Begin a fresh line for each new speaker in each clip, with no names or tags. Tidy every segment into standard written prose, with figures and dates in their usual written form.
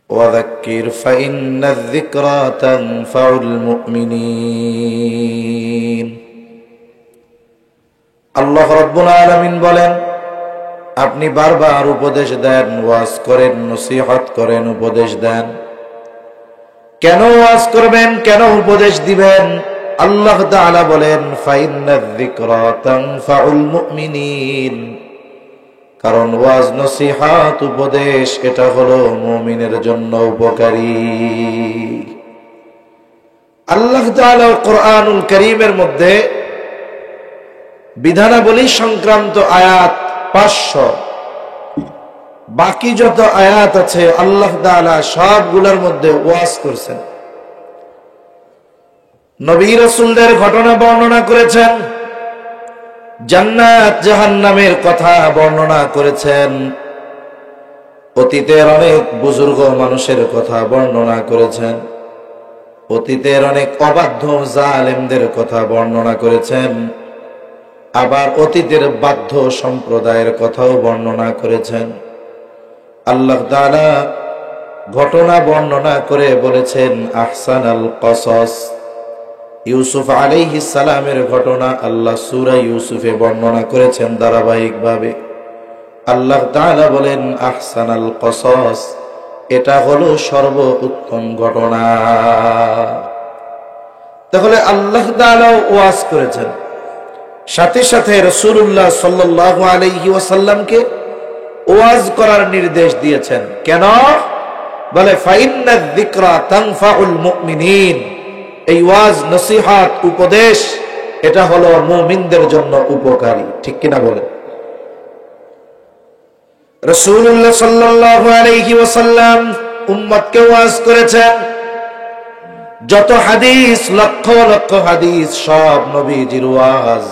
وذكر فإن الذكرى تنفع المؤمنين। আল্লাহ রাব্বুল আলামিন বলেন, আপনি বারবার উপদেশ দেন, ওয়াজ করেন, নসিহত করেন, উপদেশ দেন। কেন ওয়াজ করবেন, কেন উপদেশ দিবেন? আল্লাহ তাআলা বলেন, ফাইন্নায যিকরা তানফাউল মুমিনিন, কারণ ওয়াজ নসিহত উপদেশ এটা হলো মুমিনের জন্য উপকারী। আল্লাহ তাআলা কোরআনুল কারীমের মধ্যে বিধানাবলী সংক্রান্ত আয়াত 500, বাকি যত আয়াত আছে আল্লাহ তাআলা সবগুলোর মধ্যে ওয়াজ করছেন, নবী রাসূলদের ঘটনা বর্ণনা করেছেন, জান্নাত জাহান্নামের কথা বর্ণনা করেছেন, অতীতের অনেক বুজুর্গ মানুষের কথা বর্ণনা করেছেন, অতীতের অনেক অবাধ্য জালেমদের কথা বর্ণনা করেছেন, আবার অতীতের বাধ্য সম্প্রদায়ের কথাও বর্ণনা করেছেন। আল্লাহ তাআলা ঘটনা বর্ণনা করে বলেছেন আহসানাল কসস। ইউসুফ আলাইহিস সালামের ঘটনা আল্লাহ সূরা ইউসুফে বর্ণনা করেছেন ধারাবাহিকভাবে। আল্লাহ তাআলা বলেন আহসানাল কসস, এটা হলো সর্বোত্তম ঘটনা। তাহলে আল্লাহ তাআলা ওয়াজ করেছেন, সাথে সাথে রাসূলুল্লাহ সাল্লাল্লাহু আলাইহি ওয়াসাল্লামকে ওয়াজ করার নির্দেশ দিয়েছেন। কেন? বলে ফাইন্নায যিকরা তানফাউল মুমিনিন, এই ওয়াজ নসিহত উপদেশ এটা হলো মুমিনদের জন্য উপকারী। ঠিক কিনা বলেন? রাসূলুল্লাহ সাল্লাল্লাহু আলাইহি ওয়াসাল্লাম উম্মতকে ওয়াজ করেছেন। যত হাদিস, লক্ষ লক্ষ হাদিস, সব নবীজির ওয়াজ।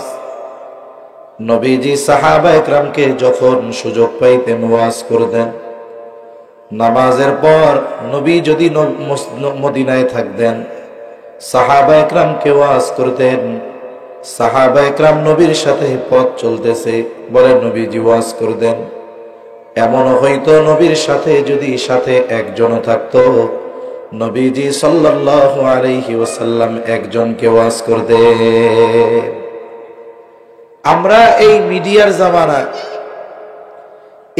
নবীজি সাহাবায়ে কেরামকে যখন সুযোগ পাইতেন ওয়াজ করতেন। নামাজের পর নবী যদি মদিনায় থাকতেন, সাহাবায়ে কেরামকে ওয়াজ করতেন। সাহাবায়ে কেরাম নবীর সাথে পথ চলতেছে, বলে নবীজি ওয়াজ করতেন। এমনও হয়তো নবীর সাথে যদি সাথে একজনও থাকতো, নবীজি সাল্লাল্লাহু আলাইহি ওয়াসাল্লাম একজনকে ওয়াজ করতেন। আমরা এই মিডিয়ার জামানা,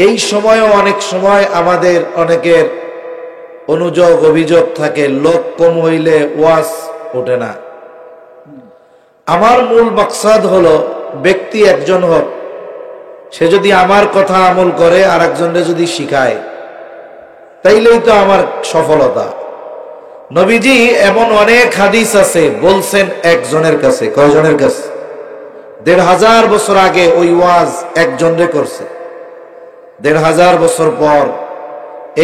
এই সময়ও অনেক সময় আমাদের অনেকের অনুযোগ অভিযোগ থাকে, লোক কম হইলে ওয়াজ ওঠে না। আমার মূল মাকসাদ হলো ব্যক্তি একজন হোক, সে যদি আমার কথা আমল করে আর একজনের যদি শিখায়, তাইলেই তো আমার সফলতা। নবীজি এমন অনেক হাদিস আছে বলছেন একজনের কাছে। কয়জনের কাছে? ১৫০০ বছর আগে ওই ওয়াজ একজনে করছে। ১৫০০ বছর পর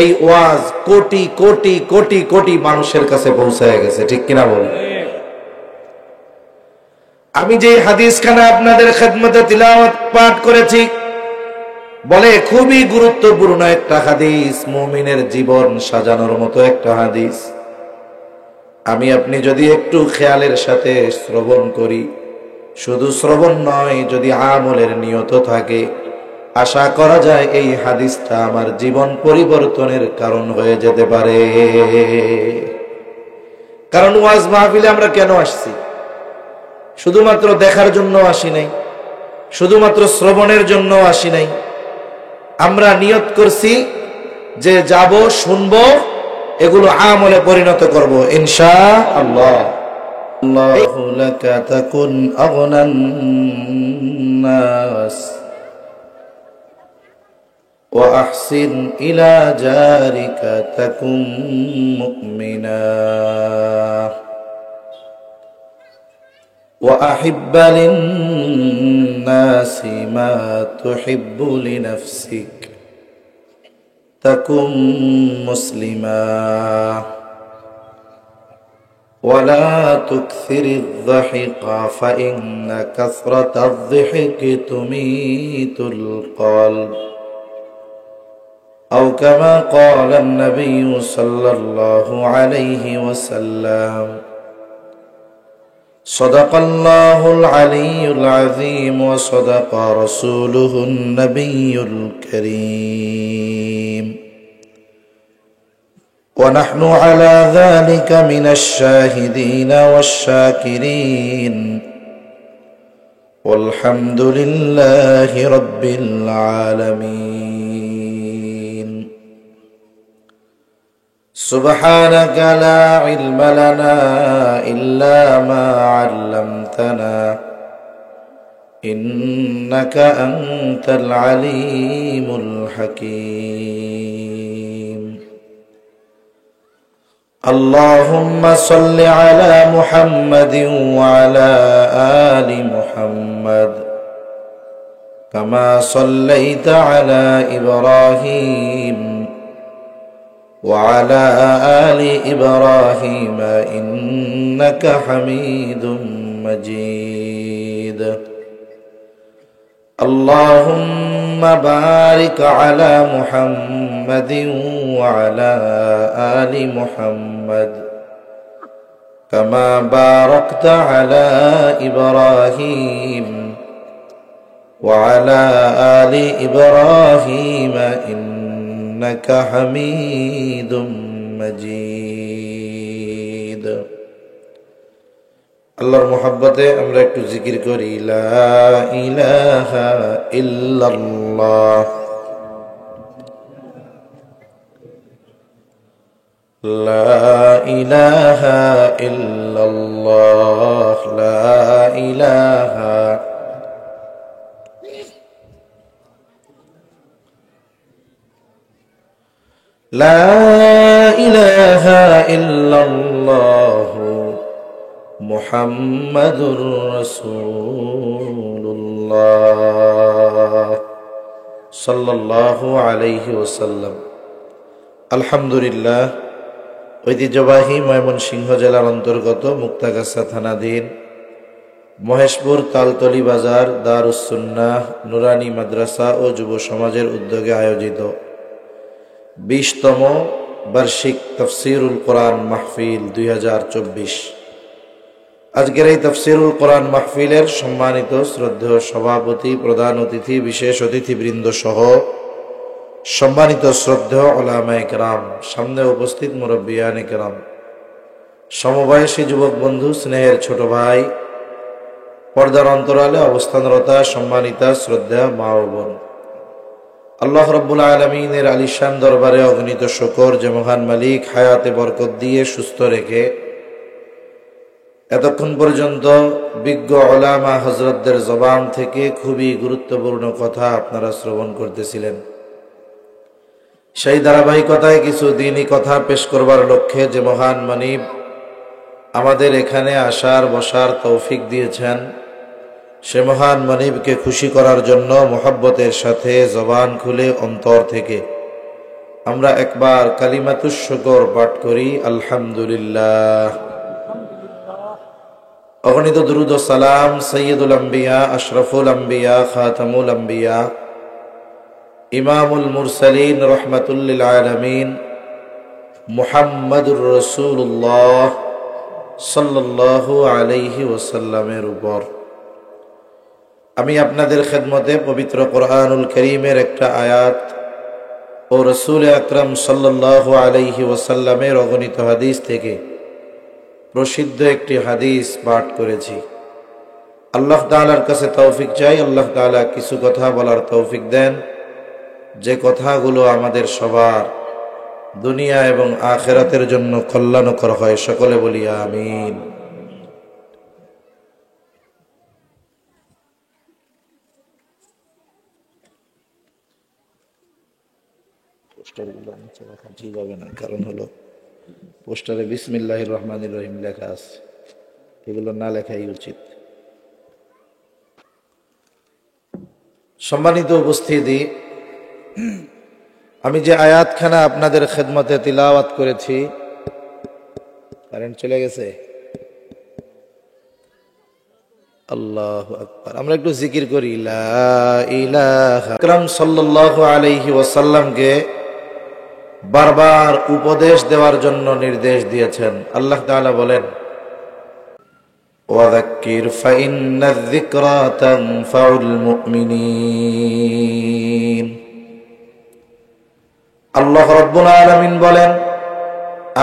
এই ওয়াজ কোটি কোটি কোটি কোটি মানুষের কাছে পৌঁছায় গেছে। ঠিক কিনা বল? আমি যে হাদিসখানা আপনাদের খেদমতে তিলাওয়াত পাঠ করেছি, বলে খুবই গুরুত্বপূর্ণ একটা হাদিস, মুমিনের জীবন সাজানোর মতো একটা হাদিস। আমি আপনি যদি একটু খেয়ালের সাথে শ্রবণ করি, শুধু শ্রবণ নয়, যদি আমলের নিয়ত থাকে, আশা করা যায় এই হাদিসটা আমার জীবন পরিবর্তনের কারণ হয়ে যেতে পারে। কারণ ওয়াজ মাহফিলে আমরা কেন আসছি? শুধুমাত্র দেখার জন্য আসি নাই, শুধুমাত্র শ্রবণের জন্য আসি নাই। আমরা নিয়ত করছি যে যাব, শুনবো, এগুলো আমলে পরিণত করব ইনশাআল্লাহ। আল্লাহু লাকা তাকুন আগনান নাস ওয়া আহসিন ইলা জারিকা তাকুন মুমিনা ওয়া আহিব্বা লিন-নাসি মা তুহিব্বু লিনাফসিক তাকুন মুসলিমা ওয়ালা তুকসিরিয-যাহিক ফাইন্না কাসরাতায-যাহিকি তুমীতুল কলব আও কামা ক্বালা আন-নাবিয়্যু সাল্লাল্লাহু আলাইহি ওয়াসাল্লাম। সাদাকাল্লাহুল আলিয়্যুল আযীম ওয়া সাদাকা রাসূলুহুন নাবিয়্যুল কারীম। ونحن على ذلك من الشاهدين والشاكرين والحمد لله رب العالمين سبحانك لا علم لنا إلا ما علمتنا إنك أنت العليم الحكيم اللهم صل على محمد وعلى آل محمد كما صليت على إبراهيم وعلى آل إبراهيم إنك حميد مجيد اللهم بارك على محمد وعلى آل محمد كما باركت على إبراهيم وعلى آل إبراهيم إنك حميد مجيد আল্লাহর মহব্বতে আমরা একটু জিকির করি লা ইলাহা ইল্লাল্লাহ লা ইলাহা ইল্লাল্লাহ লা ইলাহা লা ইলাহা ইল্লাল্লাহ মুহাম্মাদুর রাসূলুল্লাহ সাল্লাল্লাহু আলাইহি ওয়াসাল্লাম। আলহামদুলিল্লাহ, ঐতিহ্যবাহী ময়মনসিংহ জেলার অন্তর্গত মুক্তাগাছা থানাধীন মহেশপুর তালতলি বাজার দারুস সুন্নাহ নুরানি মাদ্রাসা ও যুব সমাজের উদ্যোগে আয়োজিত 20তম বার্ষিক তাফসীরুল কোরআন মাহফিল 2024। আজকের এই তাফসীরুল কোরআন মাহফিলের সম্মানিত শ্রদ্ধেয় সভাপতি, প্রধান অতিথি, বিশেষ অতিথিবৃন্দ সহ সম্মানিত শ্রদ্ধেয় উলামায়ে কেরাম, সামনে উপস্থিত মুরব্বিয়ানে কেরাম, সমবয়সী যুবক বন্ধু, স্নেহের ছোট ভাই, পর্দার অন্তরালে অবস্থানরতা সম্মানিতা শ্রদ্ধেয় মা ও বোন, আল্লাহ রাব্বুল আলামিনের আলিশান দরবারে অগণিত শুকর যে মহান মালিক হায়াতে বরকত দিয়ে সুস্থ রেখে এতক্ষণ পর্যন্ত বিজ্ঞ উলামা হযরতদের জবান থেকে খুবই গুরুত্বপূর্ণ কথা আপনারা শ্রবণ করতেছিলেন। সেই ধারাবাহিকতায় কিছু দ্বীনি কথা পেশ করবার লক্ষ্যে যে মহান মানিব আমাদের এখানে আসার বসার তৌফিক দিয়েছেন, সে মহান মানিবকে খুশি করার জন্য মোহাব্বতের সাথে জবান খুলে অন্তর থেকে আমরা একবার কালিমাতুশ শুকর পাঠ করি আলহামদুলিল্লাহ। অগণিত দুরূদ ও সালাম সাইয়্যিদুল আম্বিয়া, আশরাফুল আম্বিয়া, খাতামুল আম্বিয়া, ইমামুল মুরসালিন, রাহমাতুল লিল আলামিন মুহাম্মাদুর রাসূলুল্লাহ সাল্লাল্লাহু আলাইহি ওয়াসাল্লামের উপর। আমি আপনাদের খেদমতে পবিত্র কোরআনুল কারীমের একটা আয়াত ও রাসূল আকরাম সাল্লাল্লাহু আলাইহি ওয়াসাল্লামের অগণিত হাদিস থেকে প্রসিদ্ধ একটি হাদিস পাঠ করেছি। আল্লাহ তাআলার কাছে তৌফিক চাই, আল্লাহ তাআলা কিছু কথা বলার তৌফিক দেন, যে কথাগুলো আমাদের সবার দুনিয়া এবং আখিরাতের জন্য কল্যাণকর হয়। সকলে বলি আমিন। পোস্টারগুলো নিচে রাখা ঠিক হবে না, কারণ হলো পোস্টারে বিসমিল্লাহির রহমানির রহিম লেখা আছে, এগুলো না লেখাই উচিত। সম্মানিত উপস্থিতি, আমি যে আয়াতখানা আপনাদের খেদমতে তিলাওয়াত করেছি, কারেন্ট চলে গেছে, আল্লাহু আকবার, আমরা একটু জিকির করি লা ইলাহা। আকরাম সাল্লাল্লাহু আলাইহি ওয়াসাল্লামকে বারবার উপদেশ দেওয়ার জন্য নির্দেশ দিয়েছেন। আল্লাহ তাআলা বলেন ওয়াযাক্কির ফাইন্নায যিকরা তানফাউল মুমিনিন। আল্লাহ রাব্বুল আলামিন বলেন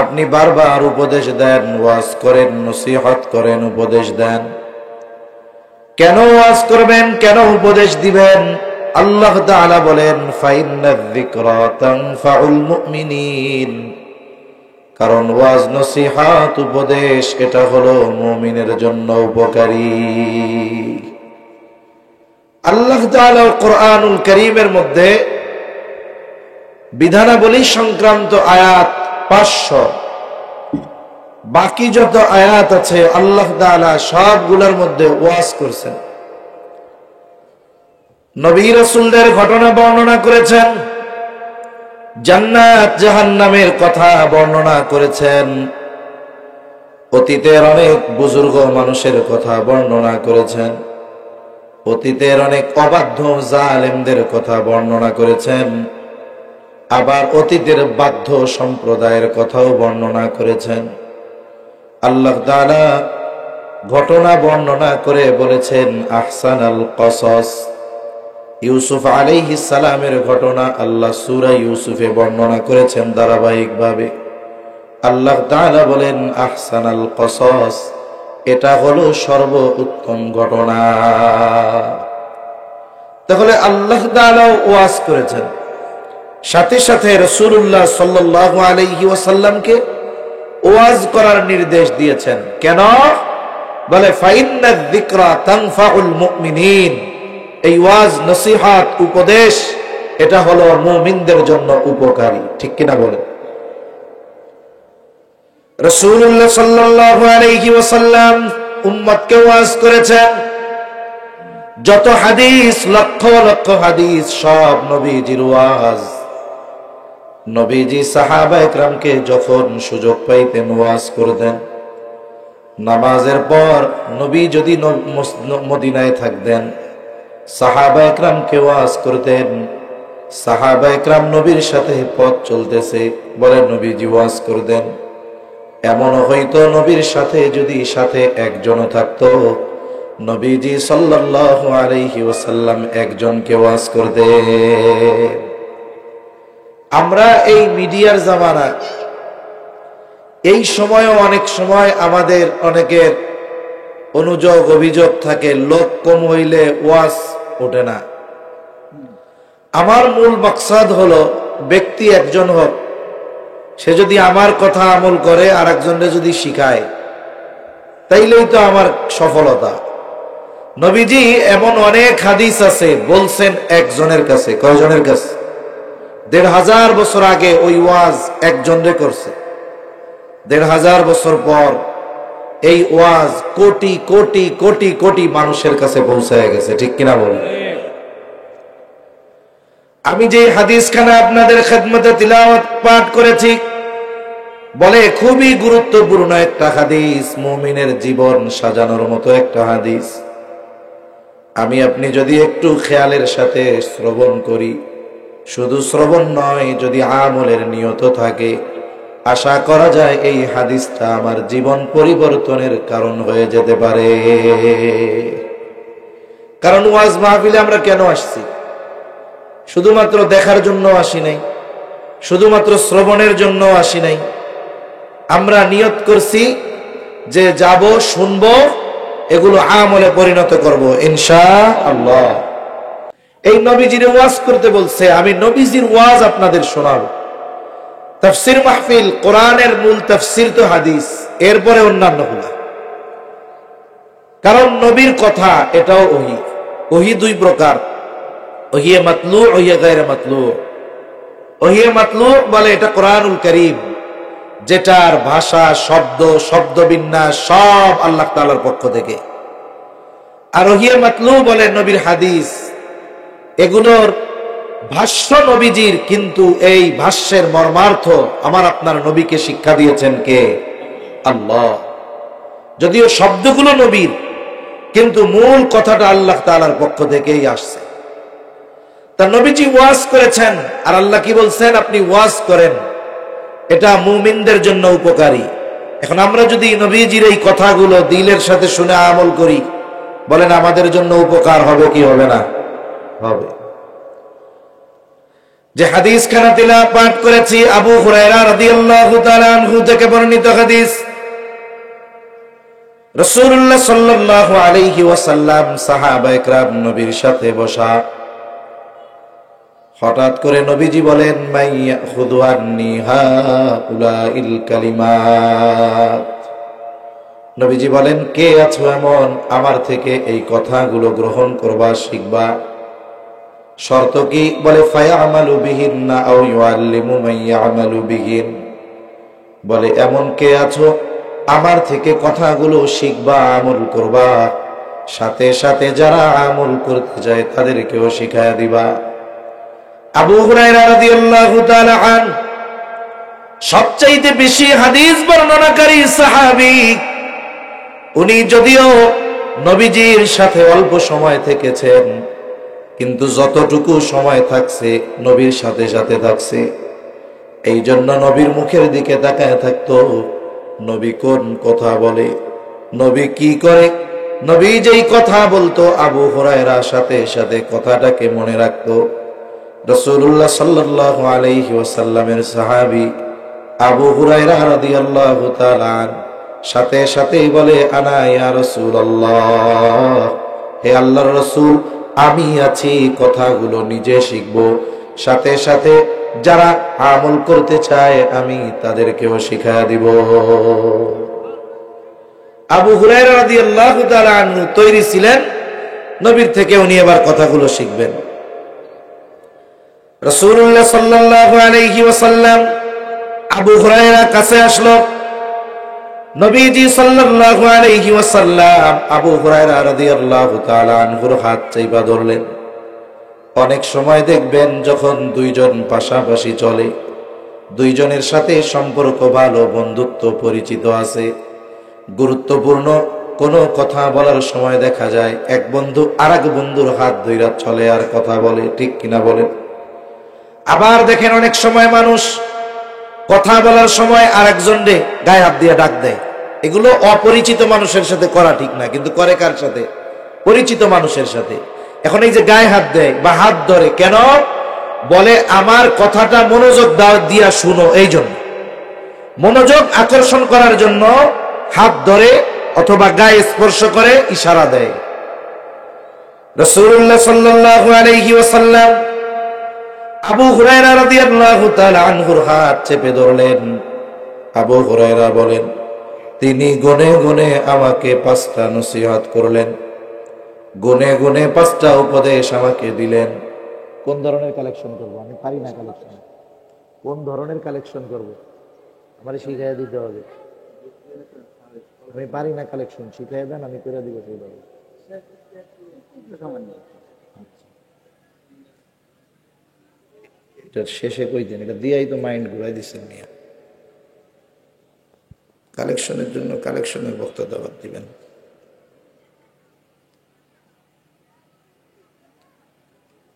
আপনি বারবার উপদেশ দেন, ওয়াজ করেন, নসিহত করেন, উপদেশ দেন। কেন ওয়াজ করবেন, কেন উপদেশ দিবেন? আল্লাহ তাআলা বলেন ফাইন্নায যিকরা তানফাউল মুমিনিন, কারণ ওয়াজ নসিহত উপদেশ এটা হলো মুমিনের জন্য উপকারী। আল্লাহ তাআলা কোরআনুল কারীমের মধ্যে বিধানাবলী সংক্রান্ত আয়াত 500, বাকি যত আয়াত আছে আল্লাহ তাআলা সবগুলোর মধ্যে ওয়াজ করছেন, নবী রাসূলদের ঘটনা বর্ণনা করেছেন, জান্নাত জাহান্নামের কথা বর্ণনা করেছেন, অতীতের অনেক বুজুর্গ মানুষের কথা বর্ণনা করেছেন, অতীতের অনেক অবাধ্য জালেমদের কথা বর্ণনা করেছেন, আবার অতীতের বাধ্য সম্প্রদায়ের কথাও বর্ণনা করেছেন। আল্লাহ তাআলা ঘটনা বর্ণনা করে বলেছেন আহসানাল কসস। ইউসুফ আলাইহিস সালামের ঘটনা আল্লাহ সূরা ইউসুফে বর্ণনা করেছেন ধারাবাহিকভাবে। আল্লাহ তাআলা বলেন আহসানাল কসস, এটা হলো সর্বোত্তম ঘটনা। তাহলে আল্লাহ তাআলা ওয়াজ করেছেন, সাথে সাথে রাসূলুল্লাহ সাল্লাল্লাহু আলাইহি ওয়াসাল্লামকে ওয়াজ করার নির্দেশ দিয়েছেন। কেন? বলে ফাইন্নায যিকরা তানফাউল মুমিনিন, এই ওয়াজ নসিহত উপদেশ এটা হলো মুমিনদের জন্য উপকারী। ঠিক কিনা বলেন? রাসূলুল্লাহ সাল্লাল্লাহু আলাইহি ওয়াসাল্লাম উম্মতকে ওয়াজ করেছেন। যত হাদিস, লক্ষ লক্ষ হাদিস, সব নবীজির ওয়াজ। নবীজি সাহাবায়ে কেরামকে যখন সুযোগ পাইতেন ওয়াজ করতেন। নামাজের পর নবী যদি মদিনায় থাকতেন, সাহাবায়ে কেরামকে ওয়াজ করতেন। সাহাবায়ে কেরাম নবীর সাথে পথ চলতেছে, বলে নবীজি ওয়াজ করতেন। এমন হয়তো নবীর সাথে যদি সাথে একজনও থাকতো, নবীজি সাল্লাল্লাহু আলাইহি ওয়াসাল্লাম একজনকে ওয়াজ করতেন। আমরা এই মিডিয়ার জামানা, এই সময়ও অনেক সময় আমাদের অনেকের অনুযোগ অভিযোগ থাকে, লোক কম হইলে ওয়াজ ওঠে না। আমার মূল মাকসাদ হলো ব্যক্তি একজন হোক, সে যদি আমার কথা আমল করে আর একজনকে যদি শিখায়, তাইলেই তো আমার সফলতা। নবীজি এমন অনেক হাদিস আছে বলছেন একজনের কাছে। কয়জনের কাছে? ১৫০০ বছর আগে ওই ওয়াজ একজনে করছে। ১৫০০ বছর পর এই ওয়াজ কোটি কোটি কোটি কোটি মানুষের কাছে পৌঁছায় গেছে। ঠিক কিনা বলেন? আমি যে হাদিসখানা আপনাদের খেদমতে তিলাওয়াত পাঠ করেছি, বলে খুবই গুরুত্বপূর্ণ একটা হাদিস, মুমিনের জীবন সাজানোর মতো একটা হাদিস। আমি আপনি যদি একটু খেয়ালের সাথে শ্রবণ করি, শুধু শ্রবণ নয়, যদি আমলের নিয়ত থাকে, আশা করা যায় এই হাদিসটা আমার জীবন পরিবর্তনের কারণ হয়ে যেতে পারে। কারণ ওয়াজ মাহফিলে আমরা কেন আসছি? শুধুমাত্র দেখার জন্য আসি নাই, শুধুমাত্র শ্রবণের জন্য আসি নাই। আমরা নিয়ত করছি যে যাব, শুনবো, এগুলো আমলে পরিণত করব ইনশাআল্লাহ। এই নবীজির ওয়াজ করতে বলছে, আমি নবীজির ওয়াজ আপনাদের শোনাবো। তাফসীর মাহফিল, কোরআনের মূল তাফসীর তো হাদিস, এরপরে অন্যান্যগুলো। কারণ নবীর কথা এটাও ওহী। ওহী দুই প্রকার, ওহিয়ে মাতলু, ওহিয়ে গায়রে মাতলু। ওহিয়ে মাতলু বলে এটা কোরআনুল কারীম, যেটার ভাষা, শব্দ, শব্দবিন্যাস সব আল্লাহ তাআলার পক্ষ থেকে। আর ওহিয়ে মাতলু বলে নবীর হাদিস, এগুলোর ভাষ্য নবীজির, কিন্তু এই ভাষ্যের মর্মার্থ আমার আপনার নবীকে শিক্ষা দিয়েছেন কে? আল্লাহ। যদিও শব্দগুলো নবীর, কিন্তু মূল কথাটা আল্লাহ তাআলার পক্ষ থেকেই আসছে। তা নবীজি ওয়াজ করেছেন, আর আল্লাহ কি বলছেন? আপনি ওয়াজ করেন, এটা মুমিনদের জন্য উপকারী। এখন আমরা যদি নবীজির এই কথাগুলো দিলের সাথে শুনে আমল করি, বলেন আমাদের জন্য উপকার হবে কি হবে না? হবে। যে হাদিস খানা তিলাওয়াত পাঠ করেছি আবু হুরায়রা রাদিয়াল্লাহু তাআলা আনহু থেকে বর্ণিত হাদিস। রাসূলুল্লাহ সাল্লাল্লাহু আলাইহি ওয়াসাল্লাম সাহাবায়ে কেরাম নবীর সাথে বসা, হঠাৎ করে নবীজি বলেন, মাইয়া খুযু আন্নি হাউলাইল কালিমাত। নবীজি বলেন, কে আছো এমন আমার থেকে এই কথাগুলো গ্রহণ করবা, শিখবা? শর্ত কি? বলে ফায়ামালু বিহিন্না আও ইউআল্লিমু মান ইয়ামালু বিহিন। বলে এমন কে আছো আমার থেকে কথাগুলো শিখবা, আমল করবা, সাথে সাথে যারা আমল করতে যায় তাদেরকেও শিখায়া দিবা। আবু হুরায়রা রাদিয়াল্লাহু তাআলা আন সবচাইতে বেশি হাদিস বর্ণনাকারী সাহাবী। উনি যদিও নবীজির সাথে অল্প সময় থেকেছেন, কিন্তু যতটুকু সময় থাকছে নবীর সাথে সাথে থাকছে। এই জন্য নবীর মুখের দিকে তাকায় থাকতো, নবী কোন কথা বলে, নবী কি করে। নবী যেই কথা বলতো আবু হুরায়রা সাথে সাথে কথাটাকে মনে রাখতো। রাসূলুল্লাহ সাল্লাল্লাহু আলাইহি ওয়াসাল্লামের সাহাবী আবু হুরায়রা রাদিয়াল্লাহু তাআলা সাথে সাথেই বলে, আনা ইয়া রাসূলুল্লাহ, হে আল্লাহর রাসূল, আমি আছি, কথাগুলো নিজে শিখব, সাথে সাথে যারা আমল করতে চায় আমি তাদেরকেও শিখায়া দিব। আবু হুরায়রা রাদিয়াল্লাহু তাআলা আনহু তৈরি ছিলেন নবীর থেকে উনি এবার কথাগুলো শিখবেন। রাসূলুল্লাহ সাল্লাল্লাহু আলাইহি ওয়াসাল্লাম আবু হুরায়রা কাছে আসলো। নবীজি সাল্লাল্লাহু আলাইহি ওয়াসাল্লাম আবু হুরায়রা রাদিয়াল্লাহু তাআলা আনহুর হাত চাইপা ধরলেন। অনেক সময় দেখবেন যখন দুইজন পাশাপাশি চলে, দুইজনের সাথে সম্পর্ক ভালো, বন্ধুত্ব, পরিচিত আছে, গুরুত্বপূর্ণ কোনো কথা বলার সময় দেখা যায় এক বন্ধু আরেক বন্ধুর হাত ধইরা চলে আর কথা বলে, ঠিক কিনা বলেন? আবার দেখেন অনেক সময় মানুষ কথা বলার সময় আরেকজনকে গায়ে হাত দিয়ে ডাক দেয়। এগুলো অপরিচিত মানুষের সাথে করা ঠিক না, কিন্তু করে কার সাথে? পরিচিত মানুষের সাথে। এখন এই যে গায়ে হাত দেয় বা হাত ধরে, কেন? বলে আমার কথাটা মনোযোগ দিয়া শুনো, এই জন্য মনোযোগ আকর্ষণ করার জন্য হাত ধরে অথবা গায়ে স্পর্শ করে, ইশারা দেয়। রাসূলুল্লাহ সাল্লাল্লাহু আলাইহি ওয়াসাল্লাম আবু হুরায়রা রাদিয়াল্লাহু তাআলা আনহুর হাত চেপে ধরলেন। আবু হুরায়রা বলেন, তিনি গুনে গুনে আমাকে 5টা নসিহত করলেন, গুনে গুনে 5টা উপদেশ আমাকে দিলেন। কোন ধরনের কালেকশন করব? আমি পারি না কালেকশন। কোন ধরনের কালেকশন করব? আমারে শিখাইয়া দিতে হবে। আমি পারি না কালেকশন, শিখাইয়া দেন, আমি করে দিব সেইভাবে। এটা শেষে কই দেন, এটা দিয়াই তো মাইন্ড ঘুরাই দিচ্ছেন নিয়ে। কালেকশনের জন্য কালেকশনের বক্তব্য বাদ দিবেন।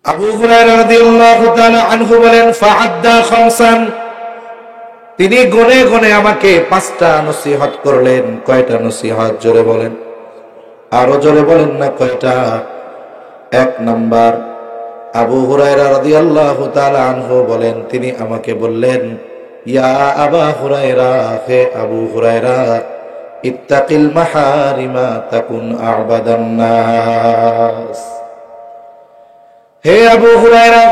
আবু হুরায়রা রাদিয়াল্লাহু তাআলা আনহু বলেন, ফাআদ্দা খামসান, তিনি গুনে গুনে আমাকে 5টা নসিহত করলেন। কয়টা নসিহত? জোরে বলেন, আরো জোরে বলেন না কয়টা? 1 নাম্বার, আবু হুরায়রা রাদিয়াল্লাহু তাআলা আনহু বলেন, তিনি আমাকে বললেন, ইয়া আবা হুরায়রা, হে আবু হুরায়রা, ইত্তাকিল মাহারিমা তাকুন আ'বাদান নাস। হে আবু হুরায়রা,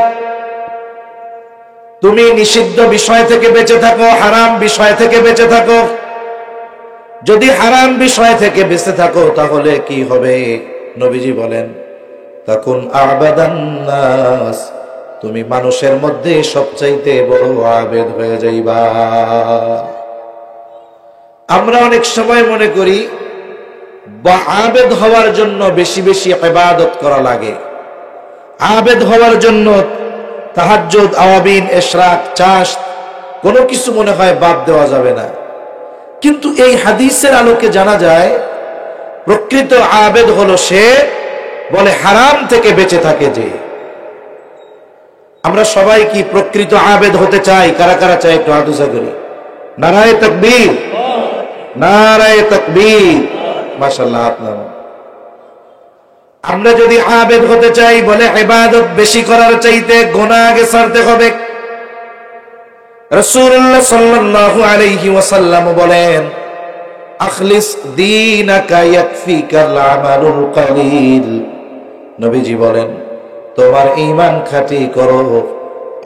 তুমি নিষিদ্ধ বিষয় থেকে বেঁচে থাকো, হারাম বিষয় থেকে বেঁচে থাকো। যদি হারাম বিষয় থেকে বেঁচে থাকো তাহলে কি হবে? নবীজি বলেন, তাকুন আ'বাদান নাস, তুমি মানুষের মধ্যে সবচাইতে বড় আবেদ হয়ে যাইবা। আমরা অনেক সময় মনে করি বা আবেদ হওয়ার জন্য বেশি বেশি ইবাদত করা লাগে, আবেদ হওয়ার জন্য তাহাজ্জুদ, আওয়াবিন, ইশরাক, চাষ কোনো কিছু মনে হয় বাদ দেওয়া যাবে না। কিন্তু এই হাদিসের আলোকে জানা যায় প্রকৃত আবেদ হলো সে, বলে হারাম থেকে বেঁচে থাকে যে। আমরা সবাই কি প্রকৃত আবেদ হতে চাই? কারা কারা চাই? একটু হাত উঁচা করি। নারায়ে তাকবীর, নারায়ে তাকবীর, মাশাআল্লাহ। হাত নামান। আমরা যদি আবেদ হতে চাই, বলে ইবাদত বেশি করার চাইতে গুনাহ আগে ছাড়তে হবে। রাসূলুল্লাহ সাল্লাল্লাহু আলাইহি ওয়াসাল্লাম বলেন, আখলিস দীনাকা ইয়াকফিকাল আমালুল কলিল। নবীজি বলেন, তোমার ঈমান খাঁটি করো,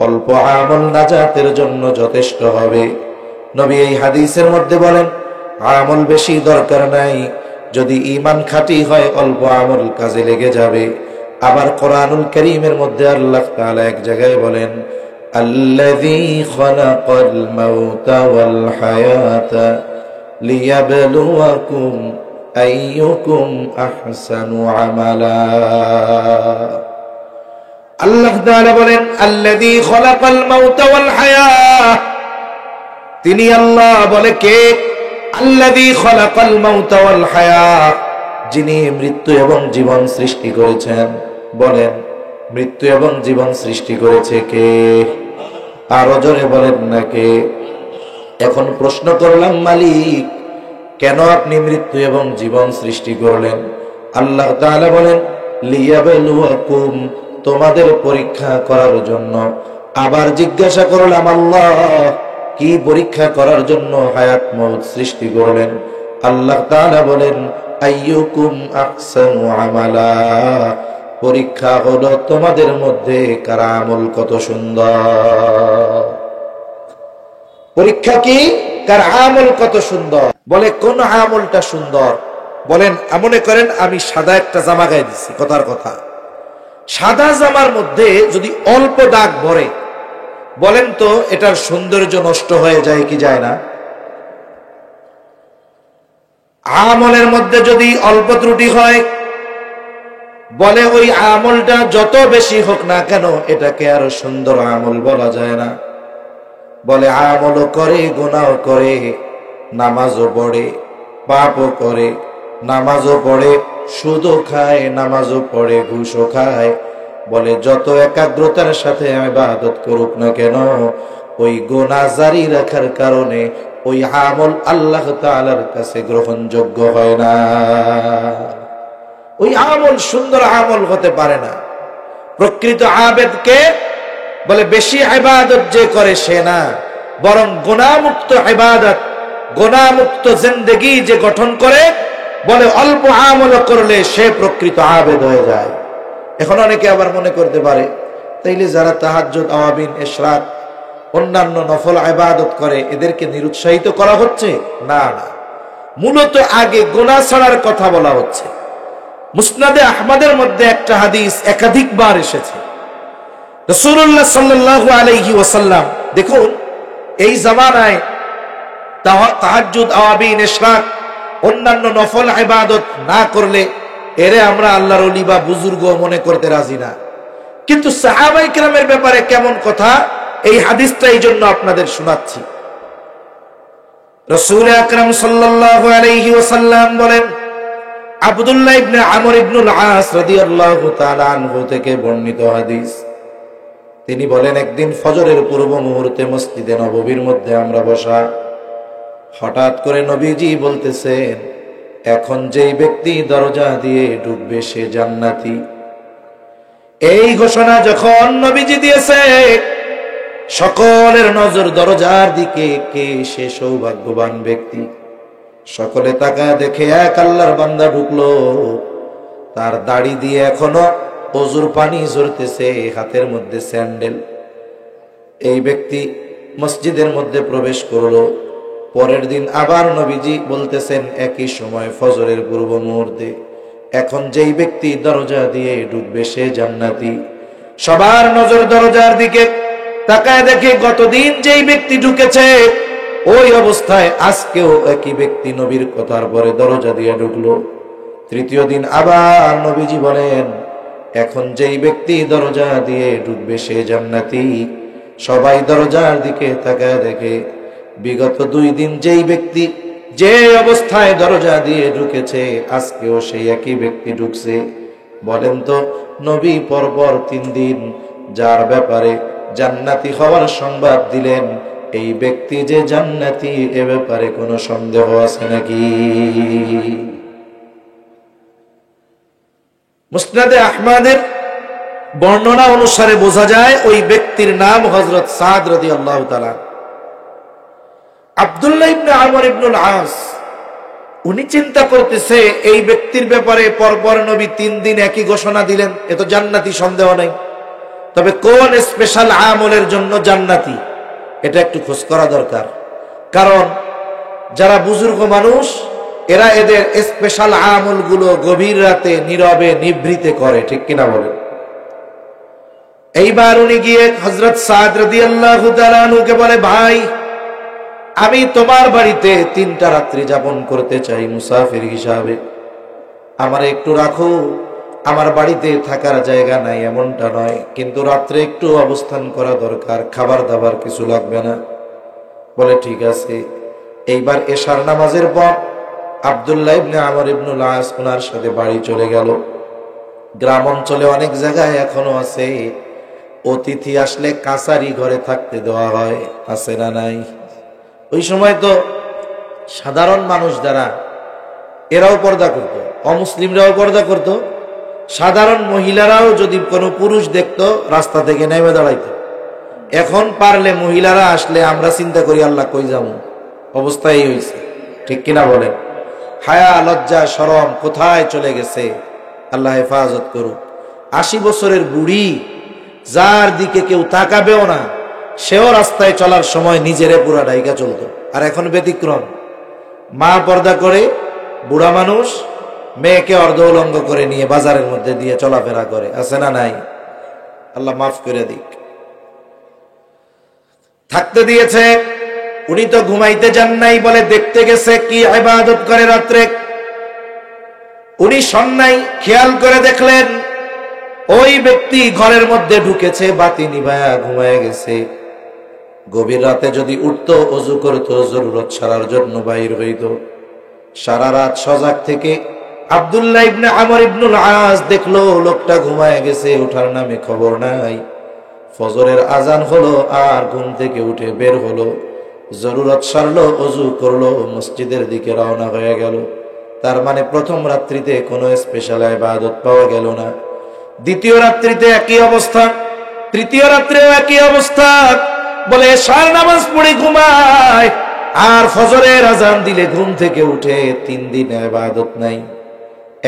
অল্প আমল নাজাতের জন্য যথেষ্ট হবে। নবী এই হাদিসের মধ্যে বলেন, আমল বেশি দরকার নাই, যদি ঈমান খাঁটি হয় অল্প আমল কাজে লেগে যাবে। আবার কোরআনুল কারীমের মধ্যে আল্লাহ তাআলা এক জায়গায় বলেন, আল্লাযী খালাকাল মাউতা ওয়াল হায়াতা লিয়াবলুয়াকুম আইয়ুকুম আহসানু আমালা। আল্লাহ তাআলা বলেন, আল্লাযী খালাকাল মাউতা ওয়াল হায়াত, তিনি আল্লাহ। বলে কে? আল্লাযী খালাকাল মাউতা ওয়াল হায়াত, যিনি মৃত্যু এবং জীবন সৃষ্টি করেছেন। বলেন, মৃত্যু এবং জীবন সৃষ্টি করেছে কে? আরো জোরে বলেন না কে? এখন প্রশ্ন করলাম, মালিক কেন আপনি মৃত্যু এবং জীবন সৃষ্টি করলেন? আল্লাহ তাআলা বলেন, লিয়াবলুয়াকুম, তোমাদের পরীক্ষা করার জন্য। আবার জিজ্ঞাসা করলাম, আল্লাহ কি পরীক্ষা করার জন্য হায়াত মউত সৃষ্টি করলেন? আল্লাহ তাআলা বলেন, আইয়ুকুম আহসানু আমালা, পরীক্ষা হলো তোমাদের মধ্যে কার আমল কত সুন্দর। পরীক্ষা কি? কার আমল কত সুন্দর। বলে কোন আমলটা সুন্দর? বলেন, মনে করেন আমি সাদা একটা জামা গায়ে দিচ্ছি, কথার কথা, সাদা জামার মধ্যে যদি অল্প দাগ ভরে, বলেন তো এটার সৌন্দর্য নষ্ট হয়ে যায় কি যায় না? আমলের মধ্যে যদি অল্প ত্রুটি হয়, বলে ওই আমলটা যত বেশি হোক না কেন এটাকে আর সুন্দর আমল বলা যায় না। বলে আমলও করে, গুনাহও করে, নামাজও পড়ে, পাপও করে, নামাজও পড়ে, সুদও খায়, নামাজও পড়ে, ঘুষও খায়। বলে যত একাগ্রতার সাথে ইবাদত করুক না কেন, ওই গুনাহ জারি রাখার কারণে ওই আমল আল্লাহ তাআলার কাছে গ্রহণযোগ্য হয় না। ওই আমল সুন্দর আমল হতে পারে না। প্রকৃত আবেদকে বলে বেশি ইবাদত যে করে সে না, বরং গুনাহমুক্ত ইবাদত, গুনাহমুক্ত জিন্দেগি যে গঠন করে, বলে অল্প আমল করলে সে প্রকৃত আবেদ হয়ে যায়। এখন অনেকে আবার মনে করতে পারে, তাইলে যারা তাহাজ্জুদ, আওয়াবিন, ইশরাক, অন্যান্য নফল ইবাদত করে এদেরকে নিরুৎসাহিত করা হচ্ছে? না না, মূলত আগে গুনাহ ছাড়ার কথা বলা হচ্ছে। মুসনাদে আহমদের মধ্যে একটা হাদিস একাধিকবার এসেছে। রাসূলুল্লাহ সাল্লাল্লাহু আলাইহি ওয়াসাল্লাম, দেখুন এই জামানায় তাহাজ্জুদ, আওয়াবিন, ইশরাক, অন্যান্য নফল ইবাদত না করলে এরে আমরা আল্লাহর ওলি বা বুজুর্গ মনে করতে রাজি না। কিন্তু সাহাবায়ে কেরামের ব্যাপারে কেমন কথা, এই হাদিসটা এই জন্য আপনাদের শোনাচ্ছি। রাসূল আকরাম সাল্লাল্লাহু আলাইহি ওয়াসাল্লাম বলেন, আব্দুল্লাহ ইবনে আমর ইবনুল আস রাদিয়াল্লাহু তাআলা আনহু থেকে বর্ণিত হাদিস, তিনি বলেন, একদিন ফজরের পূর্ব মুহূর্তে মসজিদে নববীর মধ্যে আমরা বসা, হঠাৎ করে নবীজি বলতেছেন, এখন যেই ব্যক্তি দরজা দিয়ে ঢুকবে সে জান্নাতি। এই ঘোষণা যখন নবীজি দিয়েছে, সকলের নজর দরজার দিকে। কে সে সৌভাগ্যবান ব্যক্তি? সকলে তাকায় দেখে এক আল্লাহর বান্দা ঢুকলো, তার দাড়ি দিয়ে এখনো ওযুর পানি ঝরতেছে, হাতের মধ্যে স্যান্ডেল। এই ব্যক্তি মসজিদের মধ্যে প্রবেশ করলো। পরের দিন আবার নবীজি বলতেছেন একই সময় ফজরের পূর্ব মুহূর্তে, এখন যেই ব্যক্তি দরজা দিয়ে ঢুকবে সে জান্নাতি। সবার নজর দরজার দিকে, তাকায় দেখে গতদিন যেই ব্যক্তি ঢুকেছে ওই অবস্থায় আজকেও একই ব্যক্তি নবীর কথার পরে দরজা দিয়ে ঢুকলো। তৃতীয় দিন আবার নবীজি বলেন, এখন যেই ব্যক্তি দরজা দিয়ে ঢুকবে সে জান্নাতি। সবাই দরজার দিকে তাকায় দেখে বিগত 2 দিন যেই ব্যক্তি যে অবস্থায় দরজা দিয়ে ঢুকেছে আজকেও সেই একই ব্যক্তি ঢুকছে। বলেন তো, নবী পরপর 3 দিন যার ব্যাপারে জান্নাতি হওয়ার সংবাদ দিলেন, এই ব্যক্তি যে জান্নাতি এ ব্যাপারে কোনো সন্দেহ আছে নাকি? মুসনাদে আহমদের বর্ণনা অনুসারে বোঝা যায় ওই ব্যক্তির নাম হযরত সাদ রাদিয়াল্লাহু তাআলা। আব্দুল্লাহ ইবনে আমর ইবনুল আস উনি চিন্তা করতেছে এই ব্যক্তির ব্যাপারে পরপর নবী 3 দিন একই ঘোষণা দিলেন, এ তো জান্নাতি, সন্দেহ নাই। তবে কোন স্পেশাল আমলের জন্য জান্নাতি এটা একটু খোঁজ করা দরকার। কারণ যারা বুজুর্গ মানুষ এরা এদের স্পেশাল আমলগুলো গভীর রাতে নীরবে নিভৃতে করে, ঠিক কিনা বলেন? এইবার উনি গিয়ে হযরত সাদ রাদিয়াল্লাহু তাআলা আনহুকে বলে, ভাই আমি তোমার বাড়িতে 3টা রাত্রি যাপন করতে চাই মুসাফির হিসাবে, আমারে একটু রাখো। আমার বাড়িতে থাকার জায়গা নাই এমনটা নয়, কিন্তু রাত্রে একটু অবস্থান করা দরকার, খাবার দাবার কিছু লাগবে না। বলে ঠিক আছে। এইবার এশার নামাজের পর আব্দুল্লাহ ইবনে আমর ইবনুল আস ওনার সাথে বাড়ি চলে গেল। গ্রাম অঞ্চলে অনেক জায়গায় এখনো আছে অতিথি আসলে কাছারি ঘরে থাকতে দেওয়া হয়, আছে না নাই? ওই সময় তো সাধারণ মানুষ যারা এরাও পর্দা করত, অমুসলিমরাও পর্দা করত। সাধারণ মহিলারাও যদি কোনো পুরুষ দেখতো রাস্তা থেকে নেমে দাঁড়াইতো। এখন পারলে মহিলারা আসলে আমরা চিন্তা করি আল্লাহ কই যাবো, অবস্থা এই হয়েছে, ঠিক কিনা বলেন? হায়া লজ্জা শরম কোথায় চলে গেছে, আল্লাহ হেফাজত করুক। 80 বছরের বুড়ি যার দিকে কেউ তাকাবেও না, সেও রাস্তায় চলার সময় নিজেরে পুরা ডাইকা চলতো। আর এখন ব্যতিক্রম, মা পর্দা করে, বুড়া মানুষ মেয়েকে অর্ধ উলঙ্গ করে নিয়ে বাজারের মধ্যে দিয়ে চলাফেরা করে, আছে না নাই? আল্লাহ মাফ করে দিক। থাকতে দিয়েছে, উনি তো ঘুমাইতে যান নাই, বলে দেখতে গেছে কি ইবাদত করে রাত্রে। উনি সন্ন্যায় খেয়াল করে দেখলেন ওই ব্যক্তি ঘরের মধ্যে ঢুকেছে, বাতি নিভায়া ঘুমায় গেছে। গভীর রাতে যদি উঠতো, ওযু করতো, জরুরত সারার জন্য বাইর হইত। সারা রাত সজাগ থেকে আব্দুল্লাহ ইবনে আমর ইবনুল আস দেখলো লোকটা ঘুমায় গেছে, ওঠার নামে খবর নাই। ফজরের আজান হলো আর ঘুম থেকে উঠে বের হলো, জরুরত সারলো, ওযু করলো, মসজিদের দিকে রওনা হয়ে গেল। তার মানে প্রথম রাত্রিতে কোনো স্পেশাল ইবাদত পাওয়া গেল না। দ্বিতীয় রাত্রিতে একই অবস্থা, তৃতীয় রাত্রেও একই অবস্থা। বলে এশার নামাজ পড়ে ঘুমায় আর ফজরের আজান দিলে ঘুম থেকে উঠে, 3 দিন ইবাদত নাই।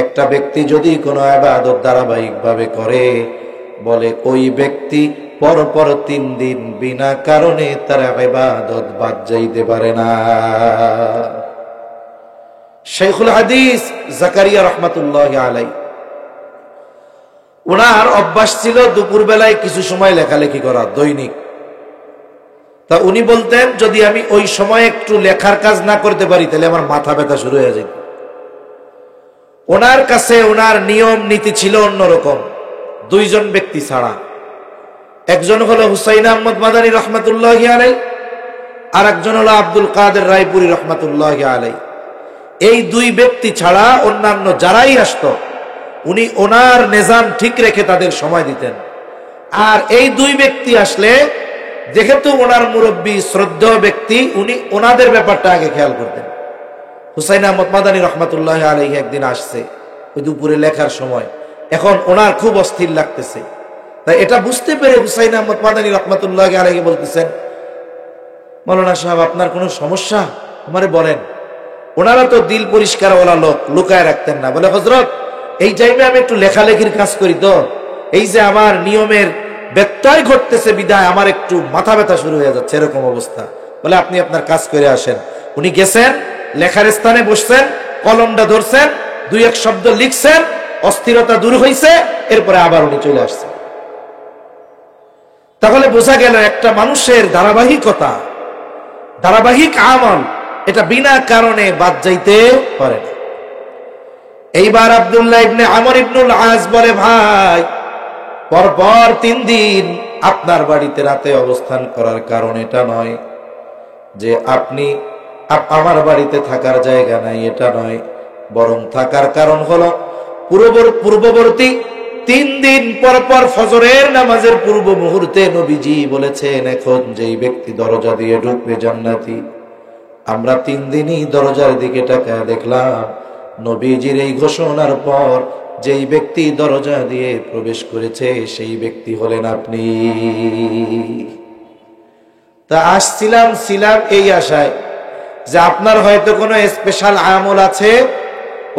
একটা ব্যক্তি যদি কোনো ইবাদত ধারাবাহিক ভাবে করে, বলে ওই ব্যক্তি পরপর 3 দিন বিনা কারণে তার ইবাদত বাদ যাইতে পারে না। শাইখুল হাদিস জাকারিয়া রাহমাতুল্লাহি আলাইহি ওনার অভ্যাস ছিল দুপুর বেলায় কিছু সময় লেখালেখি করা দৈনিক। তা উনি বলতেন যদি আমি ওই সময় একটু লেখার কাজ না করতে পারি তাহলে আমার মাথা ব্যথা শুরু হয়ে যেত। ওনার কাছে ওনার নিয়ম নীতি ছিল অন্যরকম। 2 জন ব্যক্তি ছাড়া, একজন হলো হুসাইন আহমদ মাদানী রহমাতুল্লাহি আলাইহি, আর একজন হলো আব্দুল কাদের রায়পুরি রহমাতুল্লাহি আলাইহি। এই 2 ব্যক্তি ছাড়া অন্যান্য যারাই আসতো উনি ওনার নিজাম ঠিক রেখে তাদের সময় দিতেন। আর এই 2 ব্যক্তি আসলে যেহেতু ওনার মুরব্বী শ্রদ্ধেয় ব্যক্তি, উনি ওনাদের ব্যাপারটা আগে খেয়াল করতেন। হুসাইন আহমদ মাদানী রহমাতুল্লাহি আলাইহি একদিন আসছে ওই দুপুরে লেখার সময়, এখন ওনার খুব অস্থির লাগতেছে। তাই এটা বুঝতে পেরে হুসাইন আহমদ মাদানী রহমাতুল্লাহি আলাইহি বলতেছেন, মাওলানা সাহেব আপনার কোনো সমস্যা আমারে বলেন। ওনারা তো দিল পরিষ্কার ওলা লোক, লুকায় রাখতেন না। বলে হযরত এই টাইমে আমি একটু লেখালেখির কাজ করি, তো এই যে আমার নিয়মের ব্যত্যয় ঘটতেছে বিদায় আমার একটু মাথা ব্যথা শুরু হয়ে যাচ্ছে, এরকম অবস্থা। বলে আপনি আপনার কাজ করে আসেন। উনি গেছেন, লেখার স্থানে বসছেন, কলমটা ধরছেন, 2-1 শব্দ লিখছেন, অস্থিরতা দূর হয়েছে, এরপরে আবার উনি চলে আসছেন। তাহলে বোঝা গেল একটা মানুষের ধারাবাহিকতা, ধারাবাহিক আমল এটা বিনা কারণে বাদ যাইতে পারে না। এইবার আব্দুল্লাহ ইবনে আমর ইবনুল আস বলে, ভাই পরপর 3 দিন আপনার বাড়িতে রাতে অবস্থান করার কারণ এটা নয় যে আপনি আমার বাড়িতে থাকার জায়গা নাই, এটা নয়, বরং থাকার কারণ হলো পূর্ববর্তী 3 দিন পরপর ফজরের নামাজের পূর্ব মুহূর্তে নবীজি বলেছেন এখন যেই ব্যক্তি দরজা দিয়ে ঢুকবে জান্নাতি। আমরা 3 দিনই দরজার দিকে তাকায় দেখলাম নবীজির এই ঘোষণার পর যেই ব্যক্তি দরজা দিয়ে প্রবেশ করেছে সেই ব্যক্তি হলেন আপনি। তা ছিলাম এই আশায় যে আপনার হয়তো কোনো স্পেশাল আমল আছে,